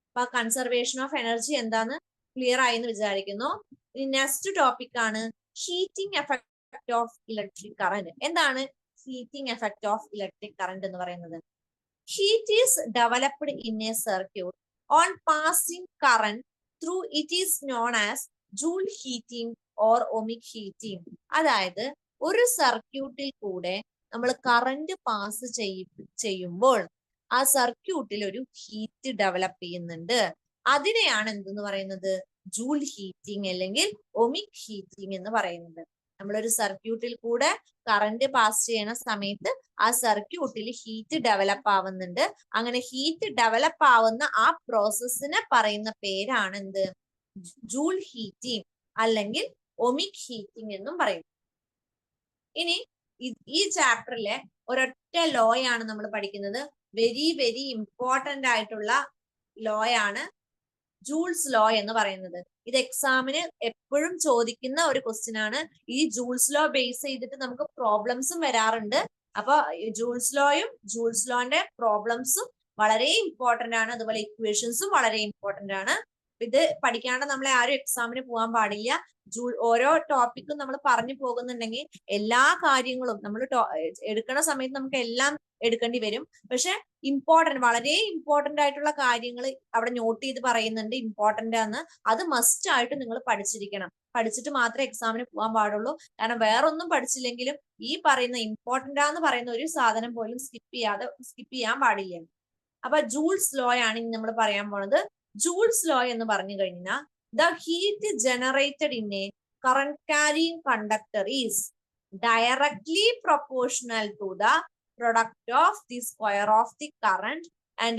അപ്പൊ കൺസർവേഷൻ ഓഫ് എനർജി എന്താന്ന് ക്ലിയർ ആയി എന്ന് വിചാരിക്കുന്നു. ഇനി നെക്സ്റ്റ് ടോപ്പിക് ആണ് heating effect of electric current. എന്താണ് heating effect of electric current എന്ന് പറയുന്നത്? Heat is developed in a circuit on passing current through it is known as Joule heating or ohmic heating. അതായത് ഒരു സർക്യൂട്ടിൽ കൂടെ നമ്മൾ കറന്റ് പാസ് ചെയ്യുമ്പോൾ ആ സർക്യൂട്ടിൽ ഒരു ഹീറ്റ് ഡെവലപ്പ് ചെയ്യുന്നുണ്ട്. അതിനെയാണ് എന്തെന്ന് പറയുന്നത്? ജൂൾ ഹീറ്റിംഗ് അല്ലെങ്കിൽ ഒമിക് ഹീറ്റിംഗ് എന്ന് പറയുന്നത്. നമ്മളൊരു സർക്യൂട്ടിൽ കൂടെ കറന്റ് പാസ് ചെയ്യുന്ന സമയത്ത് ആ സർക്യൂട്ടിൽ ഹീറ്റ് ഡെവലപ്പ് ആവുന്നുണ്ട്. അങ്ങനെ ഹീറ്റ് ഡെവലപ്പ് ആവുന്ന ആ പ്രോസസ്സിനെ പറയുന്ന പേരാണ് എന്ത്? ജൂൾ ഹീറ്റിംഗ് അല്ലെങ്കിൽ ഒമിക് ഹീറ്റിംഗ് എന്നും പറയും. ഇനി ഈ ചാപ്റ്ററിലെ ഒരൊറ്റ ലോ ആണ് നമ്മൾ പഠിക്കുന്നത്. വെരി വെരി ഇമ്പോർട്ടന്റ് ആയിട്ടുള്ള ലോ ആണ് ജൂൾസ് ലോ എന്ന് പറയുന്നത്. ഇത് എക്സാമിന് എപ്പോഴും ചോദിക്കുന്ന ഒരു ക്വസ്റ്റ്യൻ ആണ്. ഈ ജൂൾസ് ലോ ബേസ് ചെയ്തിട്ട് നമുക്ക് പ്രോബ്ലംസും വരാറുണ്ട്. അപ്പൊ ജൂൾസ് ലോയും ജൂൾസ് ലോന്റെ പ്രോബ്ലംസും വളരെ ഇമ്പോർട്ടന്റ് ആണ്. അതുപോലെ ഇക്വേഷൻസും വളരെ ഇമ്പോർട്ടന്റ് ആണ്. ഇത് പഠിക്കാണ്ട് നമ്മളെ ആരും എക്സാമിന് പോകാൻ പാടില്ല. ഓരോ ടോപ്പിക്കും നമ്മൾ പറഞ്ഞു പോകുന്നുണ്ടെങ്കിൽ എല്ലാ കാര്യങ്ങളും നമ്മൾ എടുക്കുന്ന സമയത്ത് നമുക്ക് എല്ലാം എടുക്കേണ്ടി വരും. പക്ഷെ ഇമ്പോർട്ടന്റ്, വളരെ ഇമ്പോർട്ടന്റ് ആയിട്ടുള്ള കാര്യങ്ങൾ അവിടെ നോട്ട് ചെയ്ത് പറയുന്നുണ്ട്. ഇമ്പോർട്ടന്റ് ആണ്, അത് മസ്റ്റ് ആയിട്ട് നിങ്ങൾ പഠിച്ചിരിക്കണം. പഠിച്ചിട്ട് മാത്രമേ എക്സാമിന് പോകാൻ പാടുള്ളൂ. കാരണം വേറൊന്നും പഠിച്ചില്ലെങ്കിലും ഈ പറയുന്ന ഇമ്പോർട്ടന്റ് ആന്ന് പറയുന്ന ഒരു സാധനം പോലും സ്കിപ്പ് ചെയ്യാൻ പാടില്ല. അപ്പൊ ജൂൾസ് ലോ ആണ് ഇനി നമ്മൾ പറയാൻ പോണത്. ജൂൾസ് ലോ എന്ന് പറഞ്ഞു കഴിഞ്ഞാൽ the heat generated in a current carrying conductor is directly proportional to the product of the square of the current and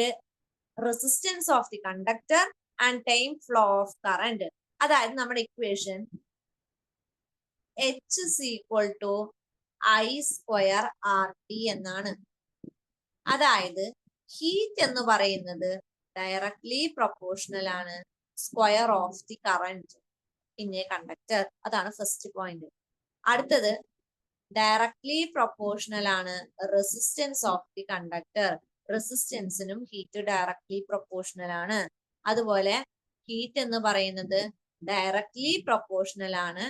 resistance of the conductor and time flow of current. അതായത് നമ്മുടെ equation H is equal to I square RT എന്നാണ്. അതായത് ഹീറ്റ് എന്ന് പറയുന്നത് ഡയറക്ട്ലി പ്രൊപ്പോർഷണൽ ആണ് square of the current in a conductor. അതാണ് ഫസ്റ്റ് പോയിന്റ്. അടുത്തത് ഡയറക്ട്ലി പ്രൊപ്പോർഷണൽ ആണ് റെസിസ്റ്റൻസ് ഓഫ് ദി കണ്ടക്ടർ. റെസിസ്റ്റൻസിനും ഹീറ്റ് ഡയറക്ട്ലി പ്രൊപ്പോർഷണൽ ആണ്. അതുപോലെ ഹീറ്റ് എന്ന് പറയുന്നത് ഡയറക്ട്ലി പ്രൊപ്പോർഷണൽ ആണ്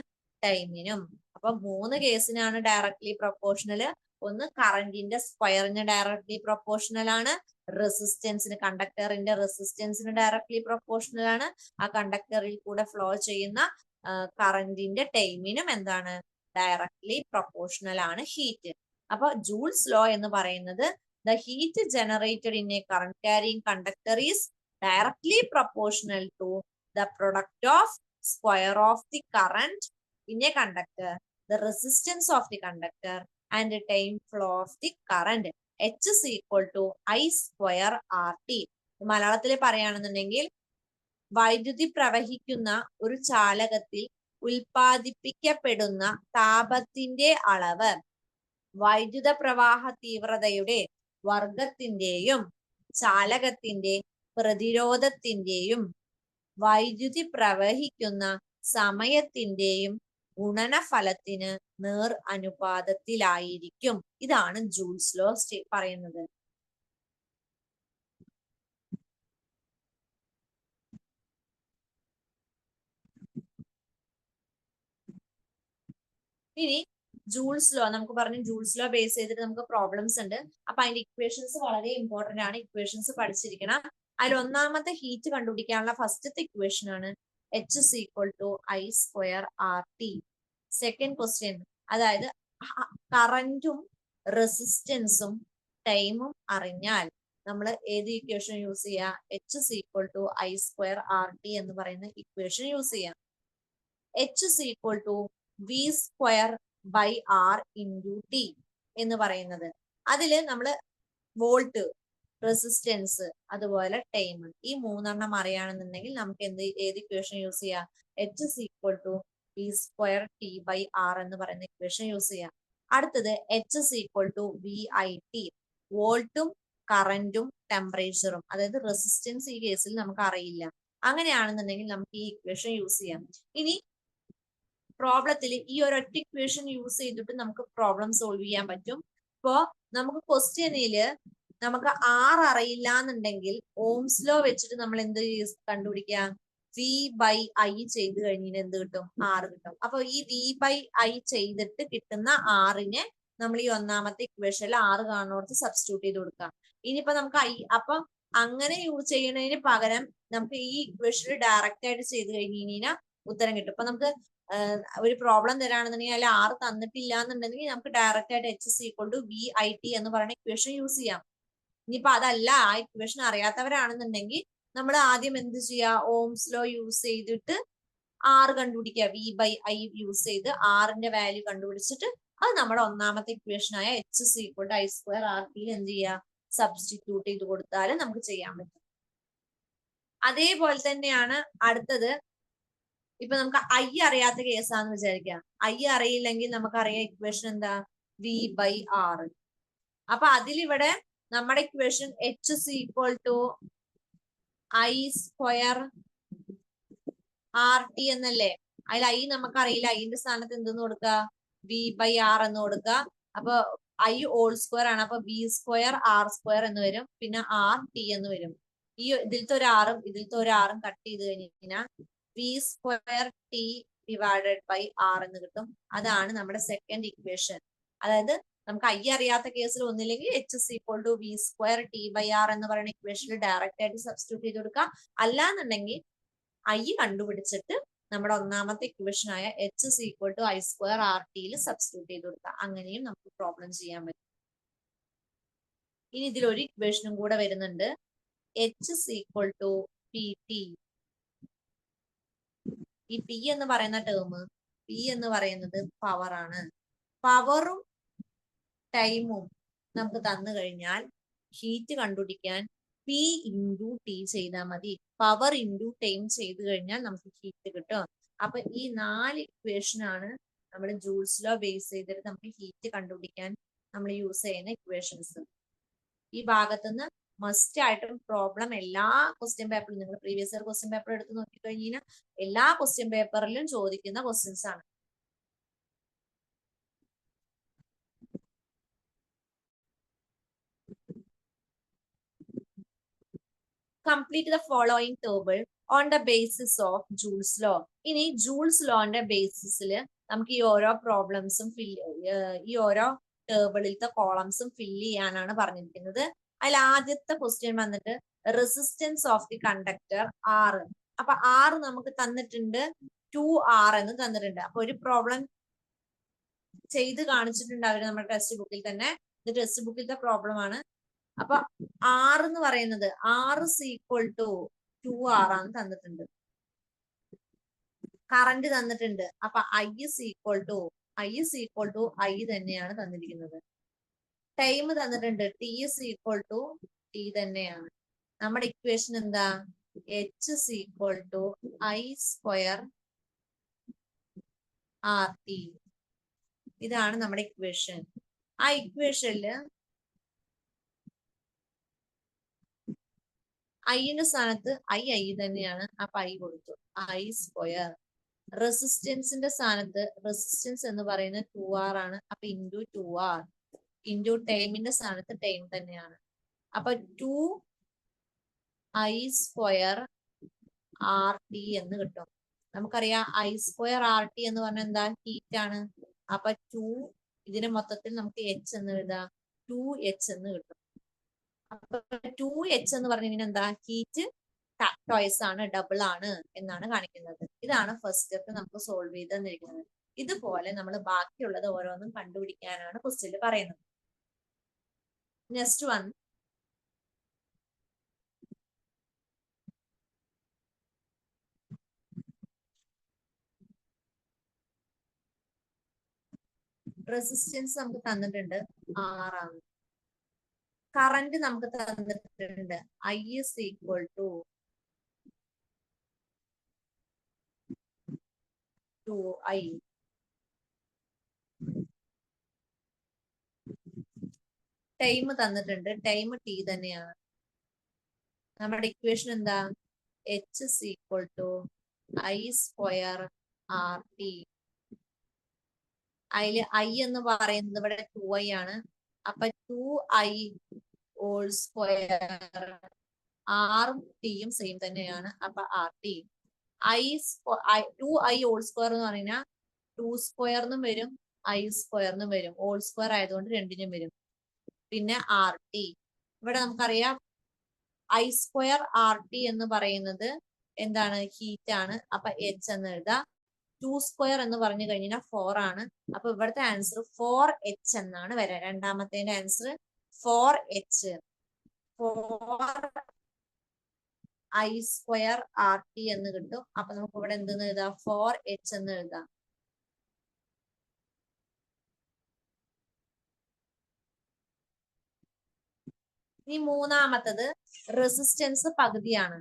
ടൈമിനും. അപ്പൊ 3 കേസിനാണ് ഡയറക്ട്ലി പ്രൊപ്പോർഷണൽ. ഒന്ന് കറന്റിന്റെ സ്ക്വയറിന് ഡയറക്ട്ലി പ്രൊപ്പോർഷണൽ ആണ്, റെസിസ്റ്റൻസിന് കണ്ടക്ടറിന്റെ റെസിസ്റ്റൻസിന് ഡയറക്ട്ലി പ്രൊപ്പോർഷണൽ ആണ്, ആ കണ്ടക്ടറിൽ കൂടെ ഫ്ലോ ചെയ്യുന്ന കറന്റിന്റെ ടൈമിനും എന്താണ്? ഡയറക്ട്ലി പ്രൊപ്പോർഷണൽ ആണ് ഹീറ്റ്. അപ്പൊ ജൂൾസ് ലോ എന്ന് പറയുന്നത് the heat generated in a current carrying conductor is directly proportional to the product of square of the current in a conductor, the resistance of the conductor and time flow of the current. H is equal to I square RT. മലയാളത്തിൽ പറയുകയാണെന്നുണ്ടെങ്കിൽ വൈദ്യുതി പ്രവഹിക്കുന്ന ഒരു ചാലകത്തിൽ ഉൽപ്പാദിപ്പിക്കപ്പെടുന്ന താപത്തിന്റെ അളവ് വൈദ്യുത പ്രവാഹ തീവ്രതയുടെ വർഗത്തിന്റെയും ചാലകത്തിന്റെ പ്രതിരോധത്തിന്റെയും വൈദ്യുതി പ്രവഹിക്കുന്ന സമയത്തിന്റെയും ഗുണനഫലത്തിന് നേർ അനുപാതത്തിലായിരിക്കും. ഇതാണ് ജൂൾസ് ലോ പറയുന്നത്. ഇനി ജൂൾസ് ലോ നമുക്ക് പറഞ്ഞു, ജൂൾസ് ലോ ബേസ് ചെയ്തിട്ട് നമുക്ക് പ്രോബ്ലംസ് ഉണ്ട്. അപ്പൊ അതിന്റെ ഇക്വേഷൻസ് വളരെ ഇമ്പോർട്ടന്റ് ആണ്, ഇക്വേഷൻസ് പഠിച്ചിരിക്കണം. അതിൽ ഒന്നാമത്തെ ഹീറ്റ് കണ്ടുപിടിക്കാനുള്ള ഫസ്റ്റത്തെ ഇക്വേഷൻ ആണ് H is equal to I square RT. Second question, അതായത് കറന്റും റെസിസ്റ്റൻസും ടൈമും അറിഞ്ഞാൽ നമ്മൾ ഏത് ഇക്വേഷൻ യൂസ് ചെയ്യാം? H is equal to I square RT എന്ന് പറയുന്ന ഇക്വേഷൻ യൂസ് ചെയ്യാം. H is equal to V square by R into T എന്ന് പറയുന്നത്, അതില് നമ്മള് വോൾട്ട്, റെസിസ്റ്റൻസ്, അതുപോലെ ടൈം, ഈ മൂന്നെണ്ണം അറിയാണെന്നുണ്ടെങ്കിൽ നമുക്ക് ഏത് ഇക്വേഷൻ യൂസ് ചെയ്യാം? H is equal to V square T by R എന്ന് പറയുന്ന ഇക്വേഷൻ യൂസ് ചെയ്യാം. അടുത്തത് H is equal to VIT, വോൾട്ടും കറന്റും ടെമ്പറേച്ചറും, അതായത് റെസിസ്റ്റൻസ് ഈ കേസിൽ നമുക്ക് അറിയില്ല. അങ്ങനെയാണെന്നുണ്ടെങ്കിൽ നമുക്ക് ഈ ഇക്വേഷൻ യൂസ് ചെയ്യാം. ഇനി പ്രോബ്ലത്തിൽ ഈ ഒരൊറ്റ ഇക്വേഷൻ യൂസ് ചെയ്തിട്ട് നമുക്ക് പ്രോബ്ലം സോൾവ് ചെയ്യാൻ പറ്റും. ഇപ്പോ നമുക്ക് ക്വസ്റ്റ്യനില് നമുക്ക് R അറിയില്ല എന്നുണ്ടെങ്കിൽ ഓംസ് ലോ വെച്ചിട്ട് നമ്മൾ എന്ത് കണ്ടുപിടിക്കാം? V by I ചെയ്ത് കഴിഞ്ഞാൽ എന്ത് കിട്ടും? R കിട്ടും. അപ്പൊ ഈ V by I ചെയ്തിട്ട് കിട്ടുന്ന R-നെ നമ്മൾ ഈ ഒന്നാമത്തെ ഇക്വേഷനിൽ R കാണുന്നോടത്ത് സബ്സ്റ്റിറ്റ്യൂട്ട് ചെയ്ത് കൊടുക്കാം. ഇനിയിപ്പോ നമുക്ക് അപ്പൊ അങ്ങനെ യൂസ് ചെയ്യുന്നതിന് പകരം നമുക്ക് ഈ ഇക്വേഷനിൽ ഡയറക്റ്റ് ആയിട്ട് ചെയ്ത് കഴിഞ്ഞാൽ ഉത്തരം കിട്ടും. ഇപ്പൊ നമുക്ക് ഒരു പ്രോബ്ലം തരാണെന്നുണ്ടെങ്കിൽ അതിൽ R തന്നിട്ടില്ല എന്നുണ്ടെങ്കിൽ നമുക്ക് ഡയറക്റ്റ് ആയിട്ട് H is equal to VIT എന്ന് പറയുന്ന ഇക്വേഷൻ യൂസ് ചെയ്യാം. ഇനിയിപ്പോ അതല്ല, ആ ഇക്വേഷൻ അറിയാത്തവരാണെന്നുണ്ടെങ്കിൽ നമ്മൾ ആദ്യം എന്ത് ചെയ്യുക? ഓംസ് ലോ യൂസ് ചെയ്തിട്ട് R കണ്ടുപിടിക്കുക. V by I യൂസ് ചെയ്ത് R-ന്റെ വാല്യൂ കണ്ടുപിടിച്ചിട്ട് അത് നമ്മുടെ ഒന്നാമത്തെ ഇക്വേഷൻ ആയ H is equal to I square RT എന്ത് ചെയ്യുക? സബ്സ്റ്റിറ്റ്യൂട്ട് ചെയ്ത് കൊടുത്താൽ നമുക്ക് ചെയ്യാൻ പറ്റും. അതേപോലെ തന്നെയാണ് അടുത്തത്. ഇപ്പൊ നമുക്ക് I അറിയാത്ത കേസാന്ന് വിചാരിക്കാം. I അറിയില്ലെങ്കിൽ നമുക്കറിയാം ഇക്വേഷൻ എന്താ? V by R. അപ്പൊ അതിലിവിടെ നമ്മുടെ equation H is equal to I square RT എന്നല്ലേ? അതിൽ I നമുക്കറിയില്ല. Iന്റെ സ്ഥാനത്ത് എന്തെന്ന് കൊടുക്കുക? V by R എന്ന് കൊടുക്കുക. അപ്പൊ I ഹോൾ സ്ക്വയർ ആണ്, അപ്പൊ V സ്ക്വയർ R സ്ക്വയർ എന്ന് വരും, പിന്നെ RT എന്ന് വരും. ഈ ഇതിലത്തെ ഒരു ആറും ഇതിലത്തെ ഒരു ആറും കട്ട് ചെയ്ത് കഴിഞ്ഞാൽ V square T divided by R എന്ന് കിട്ടും. അതാണ് നമ്മുടെ സെക്കൻഡ് ഇക്വേഷൻ. അതായത് നമുക്ക് I അറിയാത്ത കേസിൽ ഒന്നില്ലെങ്കിൽ H is equal to V square T by R എന്ന് പറയുന്ന ഇക്വേഷനിൽ ഡയറക്റ്റ് ആയിട്ട് സബ്സ്റ്റിറ്റ്യൂട്ട് ചെയ്ത് കൊടുക്കുക. അല്ലാന്നുണ്ടെങ്കിൽ I കണ്ടുപിടിച്ചിട്ട് നമ്മുടെ ഒന്നാമത്തെ ഇക്വേഷൻ ആയ H is equal to I square RT substitute ചെയ്ത് കൊടുക്കുക. അങ്ങനെയും നമുക്ക് പ്രോബ്ലം ചെയ്യാൻ പറ്റും. ഇനി ഇതിലൊരു ഇക്വേഷനും കൂടെ വരുന്നുണ്ട്. H is equal to PT. ഈ P എന്ന് പറയുന്ന ടേം, P എന്ന് പറയുന്നത് പവർ ആണ്. പവറും ടൈമും നമുക്ക് തന്നു കഴിഞ്ഞാൽ ഹീറ്റ് കണ്ടുപിടിക്കാൻ P ഇൻറ്റു T ചെയ്താൽ മതി. പവർ ഇൻറ്റു ടൈം ചെയ്ത് കഴിഞ്ഞാൽ നമുക്ക് ഹീറ്റ് കിട്ടും. അപ്പൊ ഈ 4 ഇക്വേഷൻ ആണ് നമ്മൾ ജൂൾസ് ലോ ബേസ് ചെയ്തിട്ട് നമുക്ക് ഹീറ്റ് കണ്ടുപിടിക്കാൻ നമ്മൾ യൂസ് ചെയ്യുന്ന ഇക്വേഷൻസ്. ഈ ഭാഗത്തുനിന്ന് മസ്റ്റ് ആയിട്ടും പ്രോബ്ലം എല്ലാ ക്വസ്റ്റ്യൻ പേപ്പറിലും, നിങ്ങൾ പ്രീവിയസ് ഇയർ ക്വസ്റ്റ്യൻ പേപ്പർ എടുത്ത് നോക്കിക്കഴിഞ്ഞാൽ എല്ലാ ക്വസ്റ്റ്യൻ പേപ്പറിലും ചോദിക്കുന്ന ക്വസ്റ്റ്യൻസ് ആണ്. Complete the following table on the basis of Joule's law. ഇനി ജൂൾസ് ലോന്റെ ബേസിസിൽ നമുക്ക് ഈ ഓരോ പ്രോബ്ലംസും ഈ ഓരോ ടേബിളിലത്തെ കോളംസും ഫില്ല് ചെയ്യാനാണ് പറഞ്ഞിരിക്കുന്നത്. അതിൽ ആദ്യത്തെ ക്വസ്റ്റ്യൻ വന്നിട്ട് resistance of the conductor R. അപ്പൊ R നമുക്ക് തന്നിട്ടുണ്ട് 2R എന്ന് തന്നിട്ടുണ്ട്. അപ്പൊ ഒരു പ്രോബ്ലം ചെയ്ത് കാണിച്ചിട്ടുണ്ട് അവര് നമ്മുടെ ടെക്സ്റ്റ് ബുക്കിൽ തന്നെ. ഇത് ടെക്സ്റ്റ് ബുക്കിലത്തെ പ്രോബ്ലം ആണ്. അപ്പൊ R എന്ന് പറയുന്നത് R is equal to 2R ആണ് തന്നിട്ടുണ്ട്. കറന്റ് തന്നിട്ടുണ്ട്. അപ്പൊ I is equal to I തന്നെയാണ് തന്നിരിക്കുന്നത്. ടൈം തന്നിട്ടുണ്ട്. T is equal to T തന്നെയാണ്. നമ്മുടെ ഇക്വേഷൻ എന്താ? H is equal to I square RT. ഇതാണ് നമ്മുടെ ഇക്വേഷൻ. ആ ഇക്വേഷനില് ഐന്റെ സ്ഥാനത്ത് I തന്നെയാണ്. അപ്പൊ I കൊടുത്തു. I square. റെസിസ്റ്റൻസിന്റെ സ്ഥാനത്ത് റെസിസ്റ്റൻസ് എന്ന് പറയുന്നത് 2R ആണ്. അപ്പൊ ഇൻറ്റു 2R ഇൻറ്റു ടൈമിന്റെ സ്ഥാനത്ത് ടൈം തന്നെയാണ്. അപ്പൊ 2I സ്ക്വയർ RT എന്ന് കിട്ടും. നമുക്കറിയാം I സ്ക്വയർ RT എന്ന് പറഞ്ഞാൽ എന്താ? ഹീറ്റ് ആണ്. അപ്പൊ 2 ഇതിന് മൊത്തത്തിൽ നമുക്ക് എച്ച് എന്ന് എഴുതാം, 2H എന്ന് കിട്ടും. അപ്പൊ 2H എന്ന് പറഞ്ഞു കഴിഞ്ഞാൽ എന്താ, ഹീറ്റ് ടോയ്സ് ആണ്, ഡബിൾ ആണ് എന്നാണ് കാണിക്കുന്നത്. ഇതാണ് ഫസ്റ്റ് സ്റ്റെപ്പ് നമുക്ക് സോൾവ് ചെയ്ത് തന്നിരിക്കുന്നത്. ഇതുപോലെ നമ്മൾ ബാക്കിയുള്ളത് ഓരോന്നും കണ്ടുപിടിക്കാനാണ് ക്വസ്റ്റ്യനിൽ പറയുന്നത്. നെക്സ്റ്റ് വൺ, റെസിസ്റ്റൻസ് നമുക്ക് തന്നിട്ടുണ്ട് 6 കറന്റ് നമുക്ക് തന്നിട്ടുണ്ട് I is equal to 2I. Time തന്നിട്ടുണ്ട്, ടൈം T തന്നെയാണ്. നമ്മുടെ ഇക്വേഷൻ എന്താ, H is equal to I square RT. അതില് I എന്ന് പറയുന്നത് ഇവിടെ 2I ആണ്. അപ്പൊ 2I ഹോൾ സ്ക്വയർ, ആറും ടിയും സെയിം തന്നെയാണ്. അപ്പൊ RT 2I ഹോൾ സ്ക്വയർ എന്ന് പറഞ്ഞാൽ 2 സ്ക്വയറിനും വരും I സ്ക്വയറിനും വരും, ഹോൾ സ്ക്വയർ ആയതുകൊണ്ട് രണ്ടിനും വരും. പിന്നെ RT ഇവിടെ നമുക്കറിയാം I സ്ക്വയർ RT എന്ന് പറയുന്നത് എന്താണ്, ഹീറ്റ് ആണ്. അപ്പൊ H എന്ന് എഴുതാം. 2 സ്ക്വയർ എന്ന് പറഞ്ഞു കഴിഞ്ഞാൽ 4 ആണ്. അപ്പൊ ഇവിടുത്തെ ആൻസർ 4H എന്നാണ് വരിക. രണ്ടാമത്തെ answer 4H, 4I square RT എന്ന് കിട്ടും. അപ്പൊ നമുക്ക് ഇവിടെ എന്തെന്ന് എഴുതാം, 4H എന്ന് എഴുതാം. ഇനി മൂന്നാമത്തത് റെസിസ്റ്റൻസ് പകുതിയാണ്.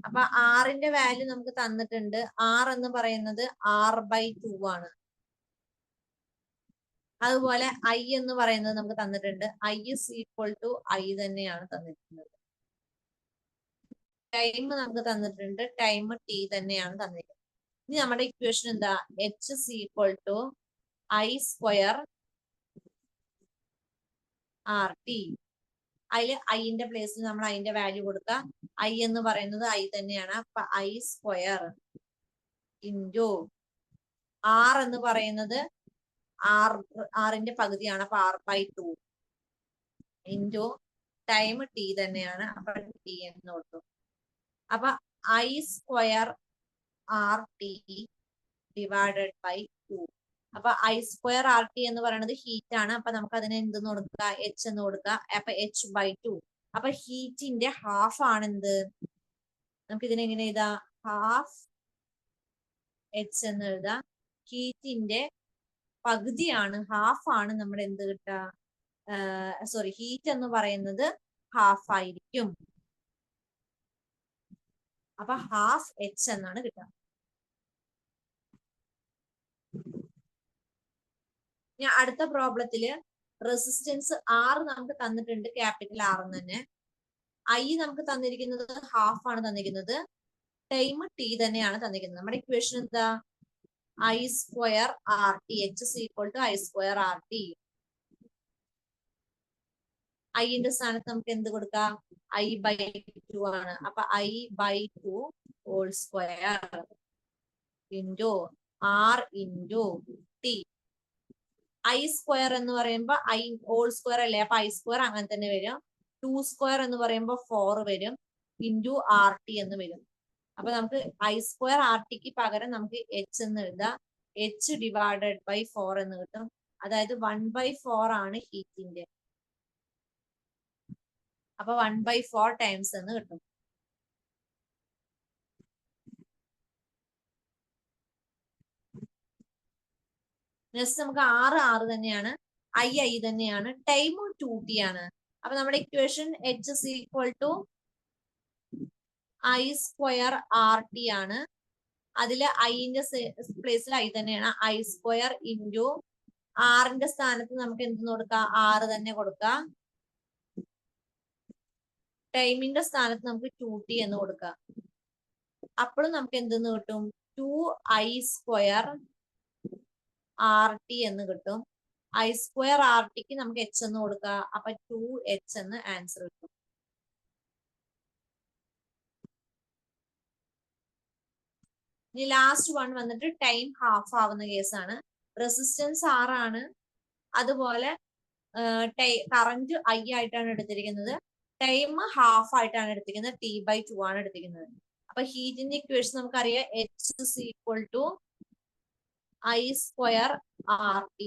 അപ്പൊ ആറിന്റെ വാല്യൂ നമുക്ക് തന്നിട്ടുണ്ട്. R എന്ന് പറയുന്നത് R/2 ആണ്. അതുപോലെ I എന്ന് പറയുന്നത് നമുക്ക് തന്നിട്ടുണ്ട്. I is equal to I തന്നെയാണ് തന്നിട്ടുള്ളത്. ടൈം നമുക്ക് തന്നിട്ടുണ്ട്, ടൈം T തന്നെയാണ് തന്നിരിക്കുന്നത്. ഇനി നമ്മുടെ ഇക്വേഷൻ എന്താ, H is equal to I square RT. അതില് ഐന്റെ പ്ലേസിൽ നമ്മൾ അതിന്റെ വാല്യൂ കൊടുക്കുക. I എന്ന് പറയുന്നത് I തന്നെയാണ്. അപ്പൊ I സ്ക്വയർ ഇൻറ്റു R എന്ന് പറയുന്നത് ആറിന്റെ പകുതിയാണ്. അപ്പൊ R/2 ഇൻറ്റു ടൈം T തന്നെയാണ്. അപ്പൊ T എന്ന് കൊടുത്തു. അപ്പൊ I square RT divided by 2. അപ്പൊ I സ്ക്വയർ RT എന്ന് പറയുന്നത് ഹീറ്റ് ആണ്. അപ്പൊ നമുക്ക് അതിനെ എന്തെന്ന് കൊടുക്കുക, H എന്ന് കൊടുക്കുക. അപ്പൊ H/2. അപ്പൊ ഹീറ്റിന്റെ ഹാഫ് ആണ് എന്ത്, നമുക്ക് ഇതിനെ എങ്ങനെ എഴുതാം, ഹാഫ് H എന്ന് എഴുതാം. ഹീറ്റിന്റെ പകുതിയാണ്, ഹാഫ് ആണ് നമ്മുടെ എന്ത് കിട്ടുക, സോറി, ഹീറ്റ് എന്ന് പറയുന്നത് ഹാഫ് ആയിരിക്കും. അപ്പൊ ഹാഫ് H എന്നാണ് കിട്ടുക. ഇനി അടുത്ത പ്രോബ്ലത്തില് റെസിസ്റ്റൻസ് R നമുക്ക് തന്നിട്ടുണ്ട്, ക്യാപിറ്റൽ R തന്നെ. I നമുക്ക് തന്നിരിക്കുന്നത് ഹാഫ് ആണ് തന്നിരിക്കുന്നത്. ടൈം T തന്നെയാണ് തന്നിരിക്കുന്നത്. നമ്മുടെ ഇക്വേഷൻ എന്താ, I square RT, H is equal to I square RT. ഐന്റെ സ്ഥാനത്ത് നമുക്ക് എന്ത് കൊടുക്കാം, I/2 ആണ്. അപ്പൊ I/2 whole square into R into T. I square എന്ന് പറയുമ്പോ I ഹോൾ സ്ക്വയർ അല്ലേ, അപ്പൊ I സ്ക്വയർ അങ്ങനെ തന്നെ വരും. 2 സ്ക്വയർ എന്ന് പറയുമ്പോ 4 വരും, ഇൻറ്റു RT എന്ന് വരും. അപ്പൊ നമുക്ക് I സ്ക്വയർ RTക്ക് പകരം നമുക്ക് H എന്ന് എഴുതാം. H ഡിവൈഡഡ് ബൈ 4 എന്ന് കിട്ടും. അതായത് 1/4 ആണ് ഹീറ്റിന്റെ. അപ്പൊ 1/4 ടൈംസ് എന്ന് കിട്ടും. നെക്സ്റ്റ് നമുക്ക് R തന്നെയാണ്, I തന്നെയാണ്, ടൈം 2T ആണ്. അപ്പൊ നമ്മുടെ equation H is equal to I square RT ആണ്. അതില് ഐന്റെ പ്ലേസിൽ I തന്നെയാണ്. I സ്ക്വയർ ഇൻറ്റു ആറിന്റെ സ്ഥാനത്ത് നമുക്ക് എന്തെന്ന് കൊടുക്കാം, R തന്നെ കൊടുക്കാം. ടൈമിന്റെ സ്ഥാനത്ത് നമുക്ക് 2T എന്ന് കൊടുക്കാം. അപ്പോഴും നമുക്ക് എന്തെന്ന് കിട്ടും, 2I സ്ക്വയർ RT എന്ന് കിട്ടും. I സ്ക്വയർ RTക്ക് നമുക്ക് H എന്ന് കൊടുക്കുക. അപ്പൊ 2H എന്ന് ആൻസർ കിട്ടും. ഇനി ലാസ്റ്റ് വൺ വന്നിട്ട് ടൈം ഹാഫ് ആവുന്ന കേസാണ്. റെസിസ്റ്റൻസ് R ആണ്, അതുപോലെ കറന്റ് ഐ ആയിട്ടാണ് എടുത്തിരിക്കുന്നത്, ടൈം ഹാഫ് ആയിട്ടാണ് എടുത്തിരിക്കുന്നത്, T/2 ആണ് എടുത്തിരിക്കുന്നത്. അപ്പൊ ഹീറ്റിന്റെ ഇക്വേഷൻ നമുക്കറിയാം, H=IIR T.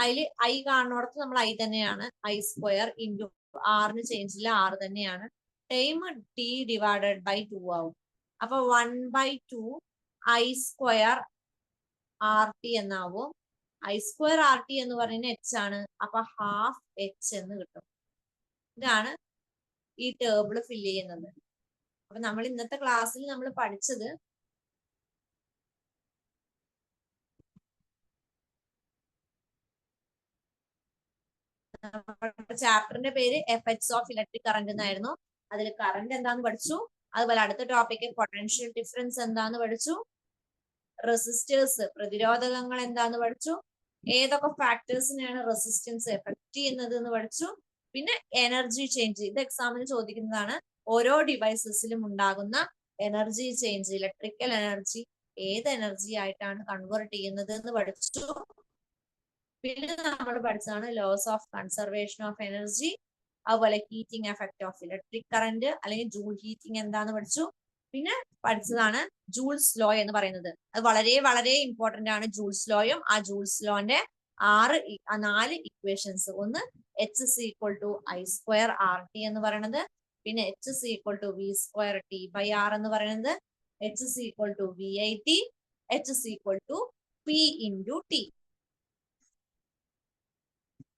അതിൽ ഐ കാണുന്നിടത്ത് നമ്മൾ ഐ തന്നെയാണ്, I² ഇൻറ്റു ആറിന് ചേഞ്ച് ഇല്ല, ആറ് തന്നെയാണ്. ടൈം T/2 ആവും. അപ്പൊ 1/2 I² RT എന്നാവും. I² RT എന്ന് പറയുന്നത് H ആണ്. അപ്പൊ ഹാഫ് H എന്ന് കിട്ടും. ഇതാണ് ഈ ടേബിൾ ഫില്ല് ചെയ്യുന്നത്. അപ്പൊ നമ്മൾ ഇന്നത്തെ ക്ലാസ്സിൽ നമ്മൾ പഠിച്ചത് ചാപ്റ്ററിന്റെ പേര് എഫക്ട്സ് ഓഫ് ഇലക്ട്രിക് കറന്റ് എന്നായിരുന്നു. അതിൽ കറന്റ് എന്താന്ന് പഠിച്ചു. അതുപോലെ അടുത്ത ടോപ്പിക്ക് പൊട്ടൻഷ്യൽ ഡിഫറൻസ് എന്താന്ന് പഠിച്ചു, റെസിസ്റ്റേഴ്സ് പ്രതിരോധകങ്ങൾ എന്താന്ന് പഠിച്ചു, ഏതൊക്കെ ഫാക്ടേഴ്സിനെയാണ് റെസിസ്റ്റൻസ് എഫക്ട് ചെയ്യുന്നത് എന്ന് പഠിച്ചു. പിന്നെ എനർജി ചേഞ്ച്, ഇത് എക്സാമിന് ചോദിക്കുന്നതാണ്. ഓരോ ഡിവൈസസിലും ഉണ്ടാകുന്ന എനർജി ചേഞ്ച്, ഇലക്ട്രിക്കൽ എനർജി ഏത് എനർജി ആയിട്ടാണ് കൺവേർട്ട് ചെയ്യുന്നത് എന്ന് പഠിച്ചു. പിന്നെ നമ്മൾ പഠിച്ചതാണ് laws of conservation of energy, അതുപോലെ heating effect of electric current അല്ലെങ്കിൽ ജൂൾ ഹീറ്റിംഗ് എന്താന്ന് പഠിച്ചു. പിന്നെ പഠിച്ചതാണ് ജൂൾസ് ലോ എന്ന് പറയുന്നത്. അത് വളരെ വളരെ ഇമ്പോർട്ടന്റ് ആണ് ജൂൾസ് ലോയും. ആ ജൂൾസ് ലോന്റെ 4 ഇക്വേഷൻസ്, ഒന്ന് H=I² RT എന്ന് പറയുന്നത്, പിന്നെ H=V² T/R എന്ന് പറയുന്നത്, H=VIT, H=P × T.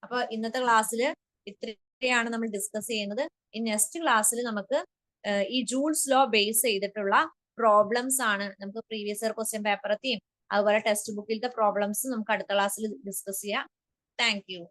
അപ്പൊ ഇന്നത്തെ ക്ലാസ്സിൽ ഇത്രയാണ് നമ്മൾ ഡിസ്കസ് ചെയ്യുന്നത്. ഈ നെക്സ്റ്റ് ക്ലാസ്സിൽ നമുക്ക് ഈ ജൂൾസ് ലോ ബേസ് ചെയ്തിട്ടുള്ള പ്രോബ്ലംസ് ആണ്. നമുക്ക് പ്രീവിയസ് ഇയർ ക്വസ്റ്റ്യൻ പേപ്പറത്തെയും അതുപോലെ ടെക്സ്റ്റ് ബുക്കിലത്തെ പ്രോബ്ലംസ് നമുക്ക് അടുത്ത ക്ലാസ്സിൽ ഡിസ്കസ് ചെയ്യാം. Thank you.